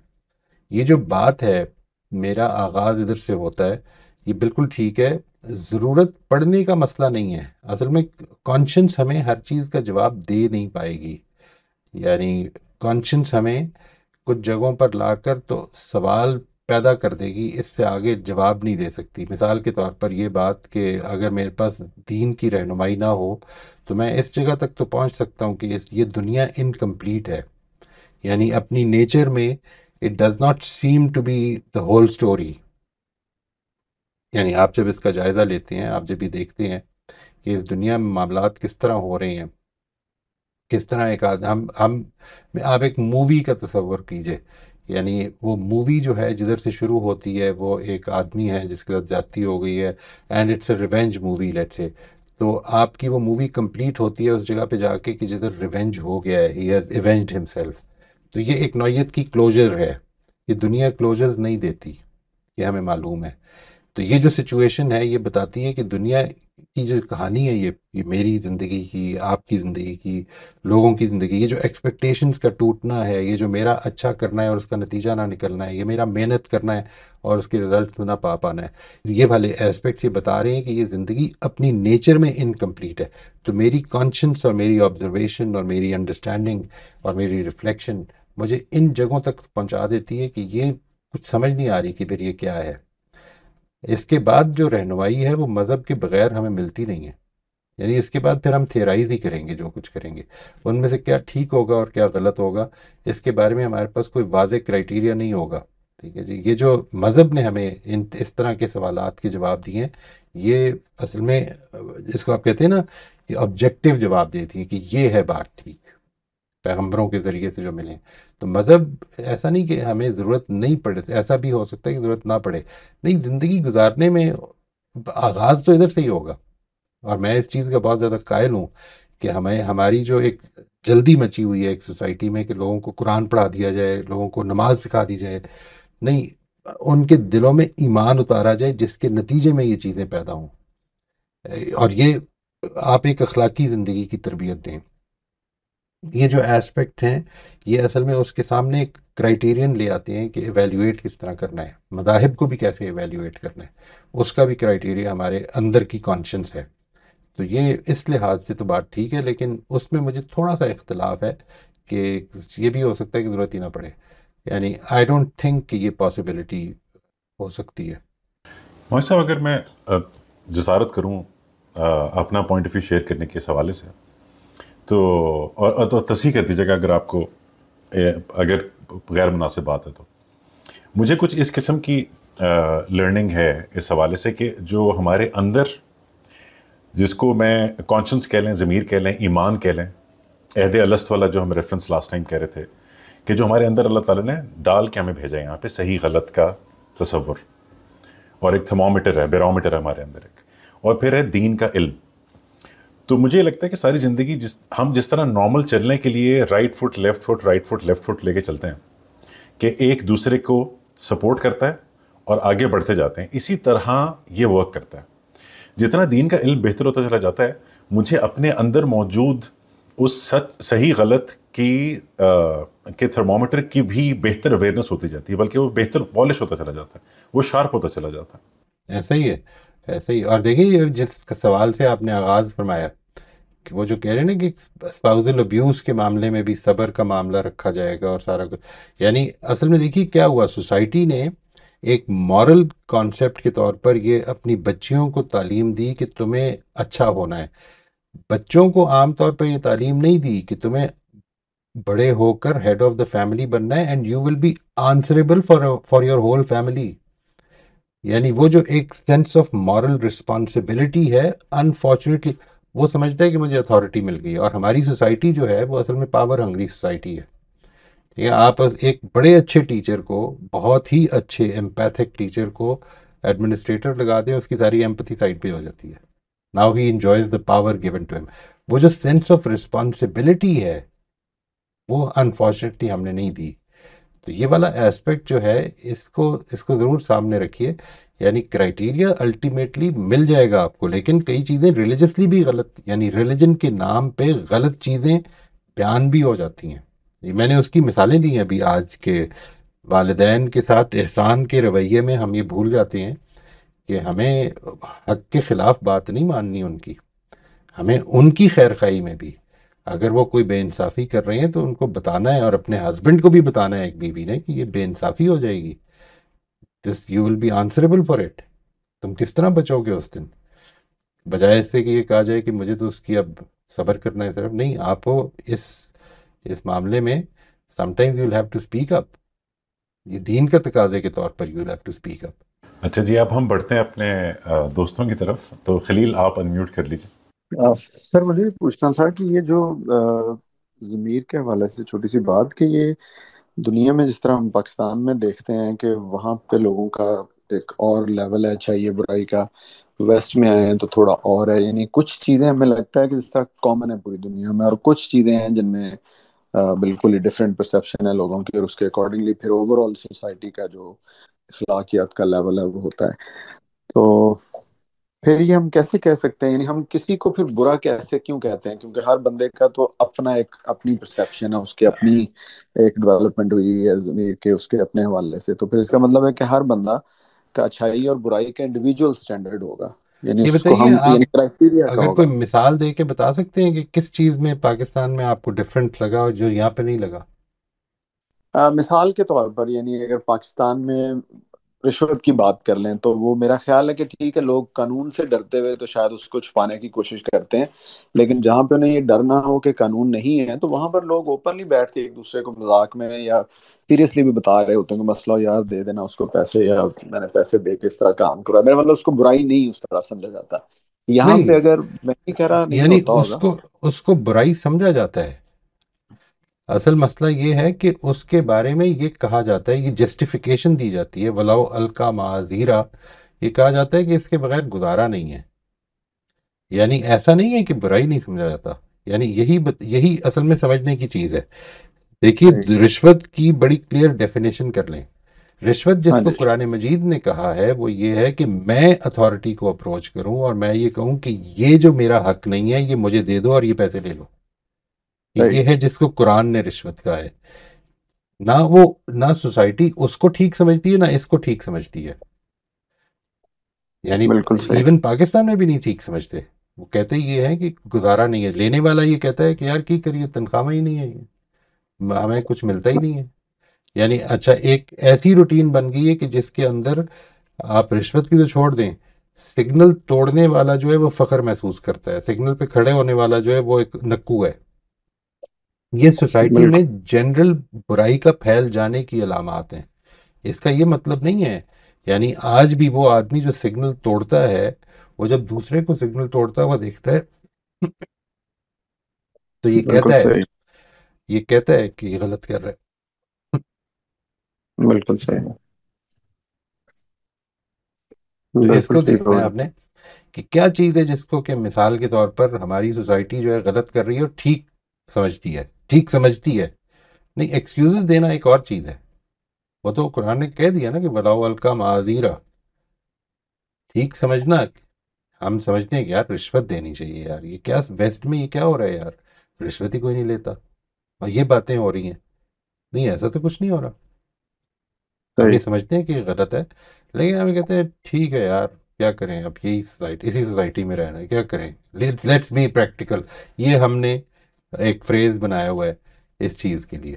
یہ جو بات ہے، میرا آغاز ادھر سے ہوتا ہے، یہ بالکل ٹھیک ہے۔ ضرورت پڑنے کا مسئلہ نہیں ہے، اصل میں کانشنس ہمیں ہر چیز کا جواب دے نہیں پائے گی، یعنی کانشنس ہمیں کچھ جگہوں پر لا کر تو سوال پیدا کر دے گی، اس سے آگے جواب نہیں دے سکتی۔ مثال کے طور پر یہ بات کہ اگر میرے پاس دین کی رہنمائی نہ ہو تو میں اس جگہ تک تو پہنچ سکتا ہوں کہ یہ دنیا انکمپلیٹ ہے، یعنی اپنی نیچر میں it does not seem to be the whole story. یعنی آپ جب اس کا جائزہ لیتے ہیں، آپ جب یہ دیکھتے ہیں کہ اس دنیا میں معاملات کس طرح ہو رہے ہیں، کس طرح ایک آپ ایک مووی کا تصور کیجئے، یعنی وہ مووی جو ہے جدھر سے شروع ہوتی ہے، وہ ایک آدمی ہے جس کے ساتھ زیادتی ہو گئی ہے، and it's a revenge movie let's say, تو آپ کی وہ مووی کمپلیٹ ہوتی ہے اس جگہ پہ جا کے کہ جدھر ریونج ہو گیا ہے، ہی ہیز ایونجڈ ہمسیلف۔ تو یہ ایک نوعیت کی کلوجر ہے، یہ دنیا کلوجرز نہیں دیتی، یہ ہمیں معلوم ہے۔ تو یہ جو سچویشن ہے یہ بتاتی ہے کہ دنیا کی جو کہانی ہے، یہ میری زندگی کی، آپ کی زندگی کی، لوگوں کی زندگی، یہ جو ایکسپیکٹیشنز کا ٹوٹنا ہے، یہ جو میرا اچھا کرنا ہے اور اس کا نتیجہ نہ نکلنا ہے، یہ میرا محنت کرنا ہے اور اس کے رزلٹ نہ پانا ہے، یہ والے ایسپیکٹس یہ بتا رہے ہیں کہ یہ زندگی اپنی نیچر میں انکمپلیٹ ہے۔ تو میری کانشنس اور میری آبزرویشن اور میری انڈرسٹینڈنگ اور میری ریفلیکشن مجھے ان جگہوں تک پہنچا دیتی ہے کہ یہ کچھ سمجھ نہیں آ رہی کہ پھر یہ کیا ہے۔ اس کے بعد جو رہنمائی ہے وہ مذہب کے بغیر ہمیں ملتی نہیں ہے، یعنی اس کے بعد پھر ہم تھیرائز ہی کریں گے جو کچھ کریں گے، ان میں سے کیا ٹھیک ہوگا اور کیا غلط ہوگا اس کے بارے میں ہمارے پاس کوئی واضح کرائٹیریا نہیں ہوگا۔ ٹھیک ہے جی، یہ جو مذہب نے ہمیں اس طرح کے سوالات کے جواب دیے ہیں، یہ اصل میں جس کو آپ کہتے ہیں نا کہ آبجیکٹو جواب دیتی ہیں کہ یہ ہے بات ٹھیک، پیغمبروں کے ذریعے سے جو ملے ہیں۔ تو مذہب ایسا نہیں کہ ہمیں ضرورت نہیں پڑے، ایسا بھی ہو سکتا ہے کہ ضرورت نہ پڑے، نہیں، زندگی گزارنے میں آغاز تو ادھر سے ہی ہوگا۔ اور میں اس چیز کا بہت زیادہ قائل ہوں کہ ہمیں ہماری جو ایک جلدی مچی ہوئی ہے ایک سوسائٹی میں کہ لوگوں کو قرآن پڑھا دیا جائے، لوگوں کو نماز سکھا دی جائے، نہیں، ان کے دلوں میں ایمان اتارا جائے جس کے نتیجے میں یہ چیزیں پیدا ہوں، اور یہ آپ ایک اخلاقی زندگی کی تربیت دیں۔ یہ جو ایسپیکٹ ہیں یہ اصل میں اس کے سامنے ایک کرائیٹیرین لے آتے ہیں کہ ایویلیویٹ کس طرح کرنا ہے، مذاہب کو بھی کیسے ایویلیویٹ کرنا ہے، اس کا بھی کرائیٹیریا ہمارے اندر کی کانشنس ہے۔ تو یہ اس لحاظ سے تو بات ٹھیک ہے، لیکن اس میں مجھے تھوڑا سا اختلاف ہے کہ یہ بھی ہو سکتا ہے کہ ضرورت ہی نہ پڑے، یعنی آئی ڈونٹ تھنک کہ یہ پاسبلٹی ہو سکتی ہے۔ موہن صاحب، اگر میں جسارت کروں اپنا پوائنٹ آف ویو شیئر کرنے کے اس حوالے سے، تو اور تصحیح کر دیجیے گا اگر آپ کو اگر غیر مناسب بات ہے تو، مجھے کچھ اس قسم کی لرننگ ہے اس حوالے سے کہ جو ہمارے اندر، جس کو میں کانشنس کہہ لیں، ضمیر کہہ لیں، ایمان کہہ لیں، عہد الست والا جو ہم ریفرنس لاسٹ ٹائم کہہ رہے تھے، کہ جو ہمارے اندر اللہ تعالیٰ نے ڈال کے ہمیں بھیجا ہے یہاں پہ صحیح غلط کا تصور، اور ایک تھرمومیٹر ہے، بیرومیٹر ہے ہمارے اندر ایک، اور پھر ہے دین کا علم۔ تو مجھے لگتا ہے کہ ساری زندگی ہم جس طرح نارمل چلنے کے لیے right foot left foot right foot left foot لے کے چلتے ہیں کہ ایک دوسرے کو سپورٹ کرتا ہے اور آگے بڑھتے جاتے ہیں، اسی طرح یہ ورک کرتا ہے۔ جتنا دین کا علم بہتر ہوتا چلا جاتا ہے، مجھے اپنے اندر موجود اس صحیح غلط کی کے تھرمومیٹر کی بھی بہتر اویئرنیس ہوتی جاتی ہے، بلکہ وہ بہتر پالش ہوتا چلا جاتا ہے، وہ شارپ ہوتا چلا جاتا ہے۔ ایسا ہی ہے، ایسا ہی۔ اور دیکھیے یہ جس سوال سے آپ نے آغاز فرمایا کہ وہ جو کہہ رہے ہیں نا کہ اسپاؤزل ابیوز کے معاملے میں بھی صبر کا معاملہ رکھا جائے گا اور سارا کچھ، یعنی اصل میں دیکھیے کیا ہوا، سوسائٹی نے ایک مورل کانسیپٹ کے طور پر یہ اپنی بچیوں کو تعلیم دی کہ تمہیں اچھا ہونا ہے۔ بچوں کو عام طور پر یہ تعلیم نہیں دی کہ تمہیں بڑے ہو کر ہیڈ آف دا فیملی بننا ہے and you will be answerable for your whole family, یعنی وہ جو ایک سینس آف مورل رسپانسبلٹی ہے، انفارچونیٹلی وہ سمجھتا ہے کہ مجھے اتھارٹی مل گئی، اور ہماری سوسائٹی جو ہے وہ اصل میں پاور ہنگری سوسائٹی ہے۔ ٹھیک ہے، آپ ایک بڑے اچھے ٹیچر کو، بہت ہی اچھے ایمپیتھک ٹیچر کو ایڈمنسٹریٹر لگا دیں، اس کی ساری ایمپتھی سائڈ پہ ہو جاتی ہے، now he enjoys the power given to him. وہ جو سینس آف رسپانسبلٹی ہے وہ انفارچونیٹلی ہم نے نہیں دی۔ تو یہ والا ایسپیکٹ جو ہے اس کو ضرور سامنے رکھیے، یعنی کرائٹیریا الٹیمیٹلی مل جائے گا آپ کو، لیکن کئی چیزیں ریلیجسلی بھی غلط، یعنی ریلیجن کے نام پہ غلط چیزیں بیان بھی ہو جاتی ہیں۔ یہ میں نے اس کی مثالیں دی ہیں ابھی، آج کے والدین کے ساتھ احسان کے رویے میں ہم یہ بھول جاتے ہیں کہ ہمیں حق کے خلاف بات نہیں ماننی ان کی، ہمیں ان کی خیر خواہی میں بھی اگر وہ کوئی بے انصافی کر رہے ہیں تو ان کو بتانا ہے، اور اپنے ہسبینڈ کو بھی بتانا ہے ایک بیوی نے کہ یہ بے انصافی ہو جائے گی، this you will be answerable for it. تم کس طرح بچو گے اس دن، بجائے اس سے کہ یہ کہا جائے کہ مجھے تو اس کی اب صبر کرنا ہے، طرف نہیں، آپ کو اس معاملے میں sometimes you will have to speak up, یہ دین کا تقاضے کے طور پر you will have to speak up. اچھا جی، اب ہم بڑھتے ہیں اپنے دوستوں کی طرف، تو خلیل آپ انمیوٹ کر لیجیے۔ سر مجھے یہ پوچھنا تھا کہ یہ جو ضمیر کے حوالے سے چھوٹی سی بات، کہ یہ دنیا میں جس طرح ہم پاکستان میں دیکھتے ہیں کہ وہاں پہ لوگوں کا ایک اور لیول ہے اچھائی یا برائی کا، ویسٹ میں آئے ہیں تو تھوڑا اور ہے، یعنی کچھ چیزیں ہمیں لگتا ہے کہ جس طرح کامن ہے پوری دنیا میں، اور کچھ چیزیں ہیں جن میں بالکل ہی ڈفرینٹ پرسیپشن ہے لوگوں کی، اور اس کے اکارڈنگلی پھر اوور آل سوسائٹی کا جو اخلاقیات کا لیول ہے وہ ہوتا ہے۔ تو پھر یہ ہم کیسے کہہ سکتے ہیں، یعنی ہم کسی کو پھر برا کیسے کیوں کہتے ہیں؟ کیونکہ ہر بندے کا تو اپنا ایک اپنی پرسیپشن ہے، اس کی اپنی ایک ڈیولپمنٹ ہوئی ہے ضمیر کے اس کے اپنے حوالے سے، تو پھر اس کا مطلب ہے کہ ہر بندہ کا اچھائی اور برائی کا انڈیویجول سٹینڈرڈ ہوگا، یعنی یہ اس کو بتائیے ہم آپ، یعنی کرائٹیریا کا اگر ہوگا۔ کوئی مثال دے کے بتا سکتے ہیں کہ کس چیز میں پاکستان میں آپ کو ڈفرینٹ لگا اور جو یہاں پہ نہیں لگا؟ مثال کے طور پر یعنی اگر پاکستان میں رشوت کی بات کر لیں تو وہ میرا خیال ہے کہ ٹھیک ہے، لوگ قانون سے ڈرتے ہوئے تو شاید اس کو چھپانے کی کوشش کرتے ہیں، لیکن جہاں پہ انہیں یہ ڈرنا ہو کہ قانون نہیں ہے تو وہاں پر لوگ اوپنلی بیٹھ کے ایک دوسرے کو مذاق میں یا سیریسلی بھی بتا رہے ہوتے ہیں کہ مسئلہ یار دے دینا اس کو پیسے، یا میں نے پیسے دے کے اس طرح کام کرا، میرا مطلب اس کو برائی نہیں اس طرح سمجھا جاتا۔ یہاں نہیں، پہ اگر میں نہیں کہہ رہا نہیں یعنی ہوتا ہوگا۔ اس کو برائی سمجھا جاتا ہے۔ اصل مسئلہ یہ ہے کہ اس کے بارے میں یہ کہا جاتا ہے، یہ جسٹیفیکیشن دی جاتی ہے، ولاؤ القا معاذیرہ، یہ کہا جاتا ہے کہ اس کے بغیر گزارا نہیں ہے۔ یعنی ایسا نہیں ہے کہ برائی نہیں سمجھا جاتا، یعنی یہی اصل میں سمجھنے کی چیز ہے۔ دیکھیے، صحیح۔ رشوت کی بڑی کلیئر ڈیفینیشن کر لیں۔ رشوت جس ہاں کو جی، قرآن مجید نے کہا ہے وہ یہ ہے کہ میں اتھارٹی کو اپروچ کروں اور میں یہ کہوں کہ یہ جو میرا حق نہیں ہے یہ مجھے دے دو اور یہ پیسے لے لو۔ صحیح، یہ ہے جس کو قرآن نے رشوت کہا ہے۔ نہ سوسائٹی اس کو ٹھیک سمجھتی ہے، نہ اس کو ٹھیک سمجھتی ہے، یعنی بالکل صحیح، ایون پاکستان میں بھی نہیں ٹھیک سمجھتے۔ وہ کہتے یہ ہے کہ گزارا نہیں ہے، لینے والا یہ کہتا ہے کہ یار کی کریے، تنخواہ ہی نہیں ہے، یہ ہمیں کچھ ملتا ہی نہیں ہے۔ یعنی اچھا، ایک ایسی روٹین بن گئی ہے کہ جس کے اندر آپ رشوت کی تو چھوڑ دیں، سگنل توڑنے والا جو ہے وہ فخر محسوس کرتا ہے، سگنل پہ کھڑے ہونے والا جو ہے وہ ایک نکو ہے۔ یہ سوسائٹی میں بالکل جنرل برائی کا پھیل جانے کی علامات ہیں۔ اس کا یہ مطلب نہیں ہے، یعنی آج بھی وہ آدمی جو سگنل توڑتا ہے، وہ جب دوسرے کو سگنل توڑتا ہوا دیکھتا ہے تو بالکل صحیح، یہ کہتا ہے کہ یہ غلط کر رہا بالکل صحیح، ہے۔ تو اس بالکل کو ٹھیک دیکھنا ہو ہے گیا۔ آپ نے کہ کیا چیز ہے جس کو کہ مثال کے طور پر ہماری سوسائٹی جو ہے غلط کر رہی ہے اور ٹھیک سمجھتی ہے۔ نہیں، ایکسکیوزز دینا ایک اور چیز ہے، وہ تو قرآن نے کہہ دیا نا کہ ولاؤ القا معاذیرہ، ٹھیک سمجھنا۔ ہم سمجھتے ہیں کہ یار رشوت دینی چاہیے، یار یہ کیا ویسٹ میں یہ کیا ہو رہا ہے یار، رشوت ہی کوئی نہیں لیتا اور یہ باتیں ہو رہی ہیں۔ نہیں، ایسا تو کچھ نہیں ہو رہا، ہم یہ صحیح، سمجھتے ہیں کہ یہ غلط ہے، لیکن ہم کہتے ہیں ٹھیک ہے یار، کیا کریں، اب اسی سوسائٹی میں رہنا ہے، کیا کریں، لیٹس بی پریکٹیکل۔ یہ ہم نے ایک فریز بنایا ہوا ہے اس چیز کے لیے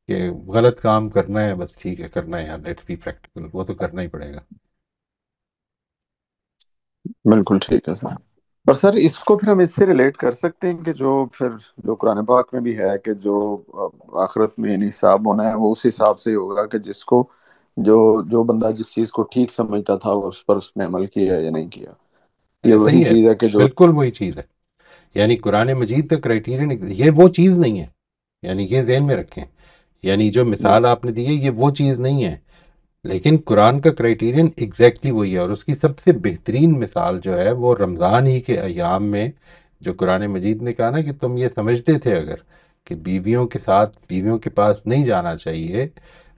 کہ غلط کام کرنا ہے، بس ٹھیک ہے کرنا ہے یار، لیٹس بی پریکٹیکل، وہ تو کرنا ہی پڑے گا۔ بالکل ٹھیک ہے سر۔ اور سر اس کو پھر ہم اس سے ریلیٹ کر سکتے ہیں کہ جو قرآن پاک میں بھی ہے کہ جو آخرت میں یعنی حساب ہونا ہے وہ اس حساب سے ہی ہوگا کہ جس کو جو جو بندہ جس چیز کو ٹھیک سمجھتا تھا اس پر اس نے عمل کیا یا نہیں کیا، یہ وہی صحیح ہے، چیز ہے کہ جو بالکل وہی چیز ہے۔ یعنی قرآن مجید کا کرائٹیرین یہ وہ چیز نہیں ہے، یعنی یہ ذہن میں رکھیں، یعنی جو مثال آپ نے دی ہے یہ وہ چیز نہیں ہے، لیکن قرآن کا کرائٹیرین ایگزیکٹلی وہی ہے۔ اور اس کی سب سے بہترین مثال جو ہے وہ رمضان ہی کے ایام میں، جو قرآن مجید نے کہا نا کہ تم یہ سمجھتے تھے اگر کہ بیویوں کے پاس نہیں جانا چاہیے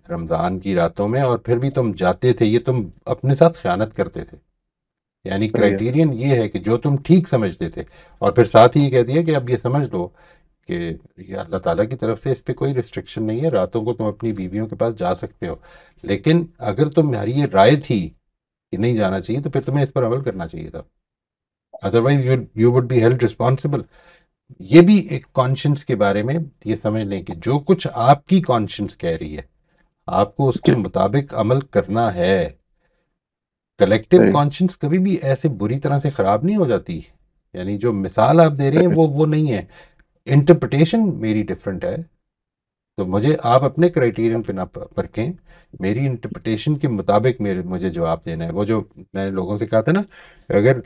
رمضان کی راتوں میں، اور پھر بھی تم جاتے تھے، یہ تم اپنے ساتھ خیانت کرتے تھے۔ یعنی صحیح ہے، کرائٹیرین یہ ہے کہ جو تم ٹھیک سمجھتے تھے، اور پھر ساتھ ہی یہ کہہ دیا کہ اب یہ سمجھ لو کہ یہ اللہ تعالیٰ کی طرف سے اس پہ کوئی ریسٹرکشن نہیں ہے، راتوں کو تم اپنی بیویوں کے پاس جا سکتے ہو، لیکن اگر تمہاری یہ رائے تھی کہ نہیں جانا چاہیے تو پھر تمہیں اس پر عمل کرنا چاہیے تھا، otherwise you would be held responsible. یہ بھی ایک کانشنس کے بارے میں یہ سمجھ لیں کہ جو کچھ آپ کی کانشنس کہہ رہی ہے آپ کو اس کے جی، مطابق عمل کرنا ہے۔ کلیکٹیو صحیح، کانشنس کبھی بھی ایسے بری طرح سے خراب نہیں ہو جاتی، یعنی جو مثال آپ دے رہے ہیں صحیح، وہ نہیں ہے، انٹرپریٹیشن میری ڈفرینٹ ہے، تو مجھے آپ اپنے کرائٹیرین پہ نہ پرکھیں، میری انٹرپریٹیشن کے مطابق مجھے جواب دینا ہے۔ وہ جو میں نے لوگوں سے کہا تھا نا، اگر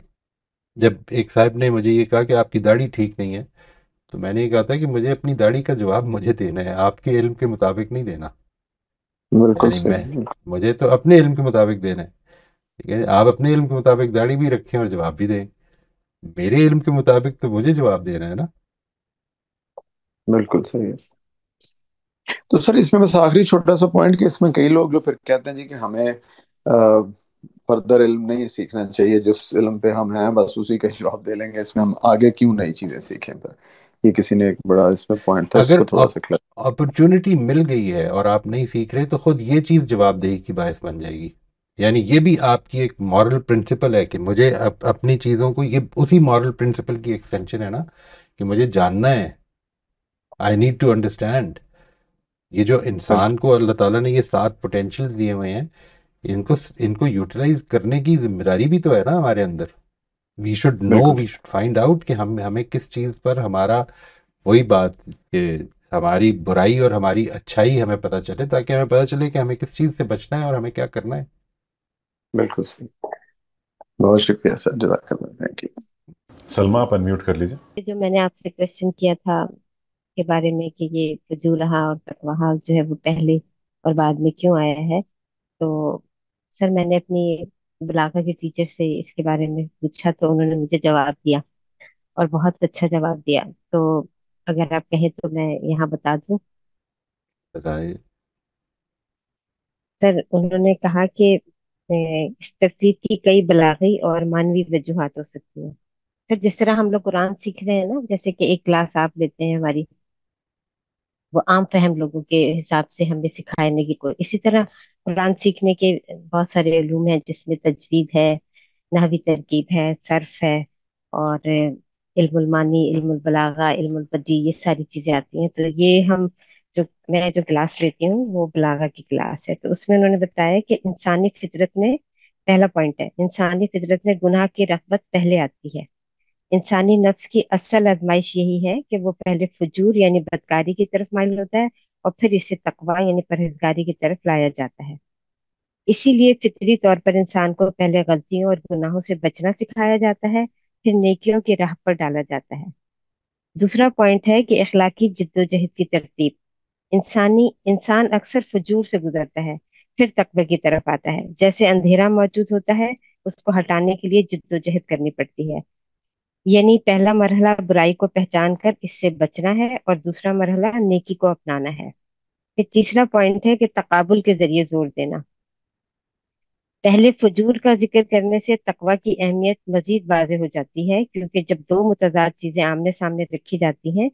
جب ایک صاحب نے مجھے یہ کہا کہ آپ کی داڑھی ٹھیک نہیں ہے، تو میں نے یہ کہا تھا کہ مجھے اپنی داڑھی کا جواب مجھے دینا ہے، آپ کے علم کے مطابق نہیں دینا، بالکل یعنی صحیح، مجھے تو اپنے علم کے مطابق دینا ہے، ٹھیک ہے؟ آپ اپنے علم کے مطابق داڑھی بھی رکھیں اور جواب بھی دیں، میرے علم کے مطابق تو مجھے جواب دینا ہے نا۔ بالکل صحیح ہے۔ تو سر اس میں بس آخری چھوٹا سا پوائنٹ کہ اس میں کئی لوگ جو پھر کہتے ہیں جی کہ ہمیں فردر علم نہیں سیکھنا چاہیے، جس علم پہ ہم ہیں بس اسی کا جواب دے لیں گے، اس میں ہم آگے کیوں نئی چیزیں سیکھیں پہ. یہ کسی نے ایک بڑا اس میں پوائنٹ تھا، اس اگر کو تھوڑا سا کلیئر. اپرچونٹی مل گئی ہے اور آپ نہیں سیکھ رہے تو خود یہ چیز جواب دہی کی باعث بن جائے گی. یعنی یہ بھی آپ کی ایک مورل پرنسپل ہے کہ مجھے اپنی چیزوں کو، یہ اسی مورل پرنسپل کی ایکسٹینشن ہے نا کہ مجھے جاننا ہے. I need to understand. یہ جو انسان کو اللہ تعالیٰ نے یہ 7 پوٹینشیلز دیے ہوئے ہیں، ان کو یوٹیلائز کرنے کی ذمہ داری بھی تو ہے نا ہمارے اندر. وی شوڈ نو، بالکل. وی شوڈ فائنڈ آؤٹ کہ ہمیں کس چیز پر ہمارا، وہی بات کہ ہماری برائی اور ہماری اچھائی ہمیں پتہ چلے، تاکہ ہمیں پتہ چلے کہ ہمیں کس چیز سے بچنا ہے اور ہمیں کیا کرنا ہے. بالکل صحیح. بہت شکریہ سر، جزاک اللہ، تھینک یو. سلمہ آپ انمیوٹ کر لیجیے. جو میں نے آپ سے کوشچن کیا تھا کے بارے میں کہ یہ فجور رہا اور تقویٰ جو ہے وہ پہلے اور بعد میں کیوں آیا ہے، تو سر میں نے اپنی بلاغہ کے ٹیچر سے اس کے بارے میں پوچھا تو انہوں نے مجھے جواب دیا اور بہت اچھا جواب دیا. تو اگر آپ کہیں تو میں یہاں بتا دوں. بتائیں. سر انہوں نے کہا کہ اس ترتیب کی کئی بلاغی اور معنوی وجوہات ہو سکتی ہیں. پھر جس طرح ہم لوگ قرآن سیکھ رہے ہیں نا، جیسے کہ ایک کلاس آپ لیتے ہیں ہماری، وہ عام فہم لوگوں کے حساب سے ہمیں سکھانے کی کوئی، اسی طرح قرآن سیکھنے کے بہت سارے علوم ہیں جس میں تجوید ہے، نحوی ترکیب ہے، صرف ہے، اور علم المانی، علم البلاغہ، علم البدیع، یہ ساری چیزیں آتی ہیں. تو یہ ہم جو میں جو کلاس لیتی ہوں وہ بلاغہ کی کلاس ہے. تو اس میں انہوں نے بتایا کہ انسانی فطرت میں، پہلا پوائنٹ ہے، انسانی فطرت میں گناہ کی رغبت پہلے آتی ہے. انسانی نفس کی اصل آزمائش یہی ہے کہ وہ پہلے فجور یعنی بدکاری کی طرف مائل ہوتا ہے اور پھر اسے تقویٰ یعنی پرہیزگاری کی طرف لایا جاتا ہے. اسی لیے فطری طور پر انسان کو پہلے غلطیوں اور گناہوں سے بچنا سکھایا جاتا ہے، پھر نیکیوں کی راہ پر ڈالا جاتا ہے. دوسرا پوائنٹ ہے کہ اخلاقی جد و جہد کی ترتیب. انسان اکثر فجور سے گزرتا ہے، پھر تقوی کی طرف آتا ہے. جیسے اندھیرا موجود ہوتا ہے، اس کو ہٹانے کے لیے جد و جہد کرنی پڑتی ہے. یعنی پہلا مرحلہ برائی کو پہچان کر اس سے بچنا ہے اور دوسرا مرحلہ نیکی کو اپنانا ہے. پھر تیسرا پوائنٹ ہے کہ تقابل کے ذریعے زور دینا. پہلے فجور کا ذکر کرنے سے تقویٰ کی اہمیت مزید واضح ہو جاتی ہے، کیونکہ جب دو متضاد چیزیں آمنے سامنے رکھی جاتی ہیں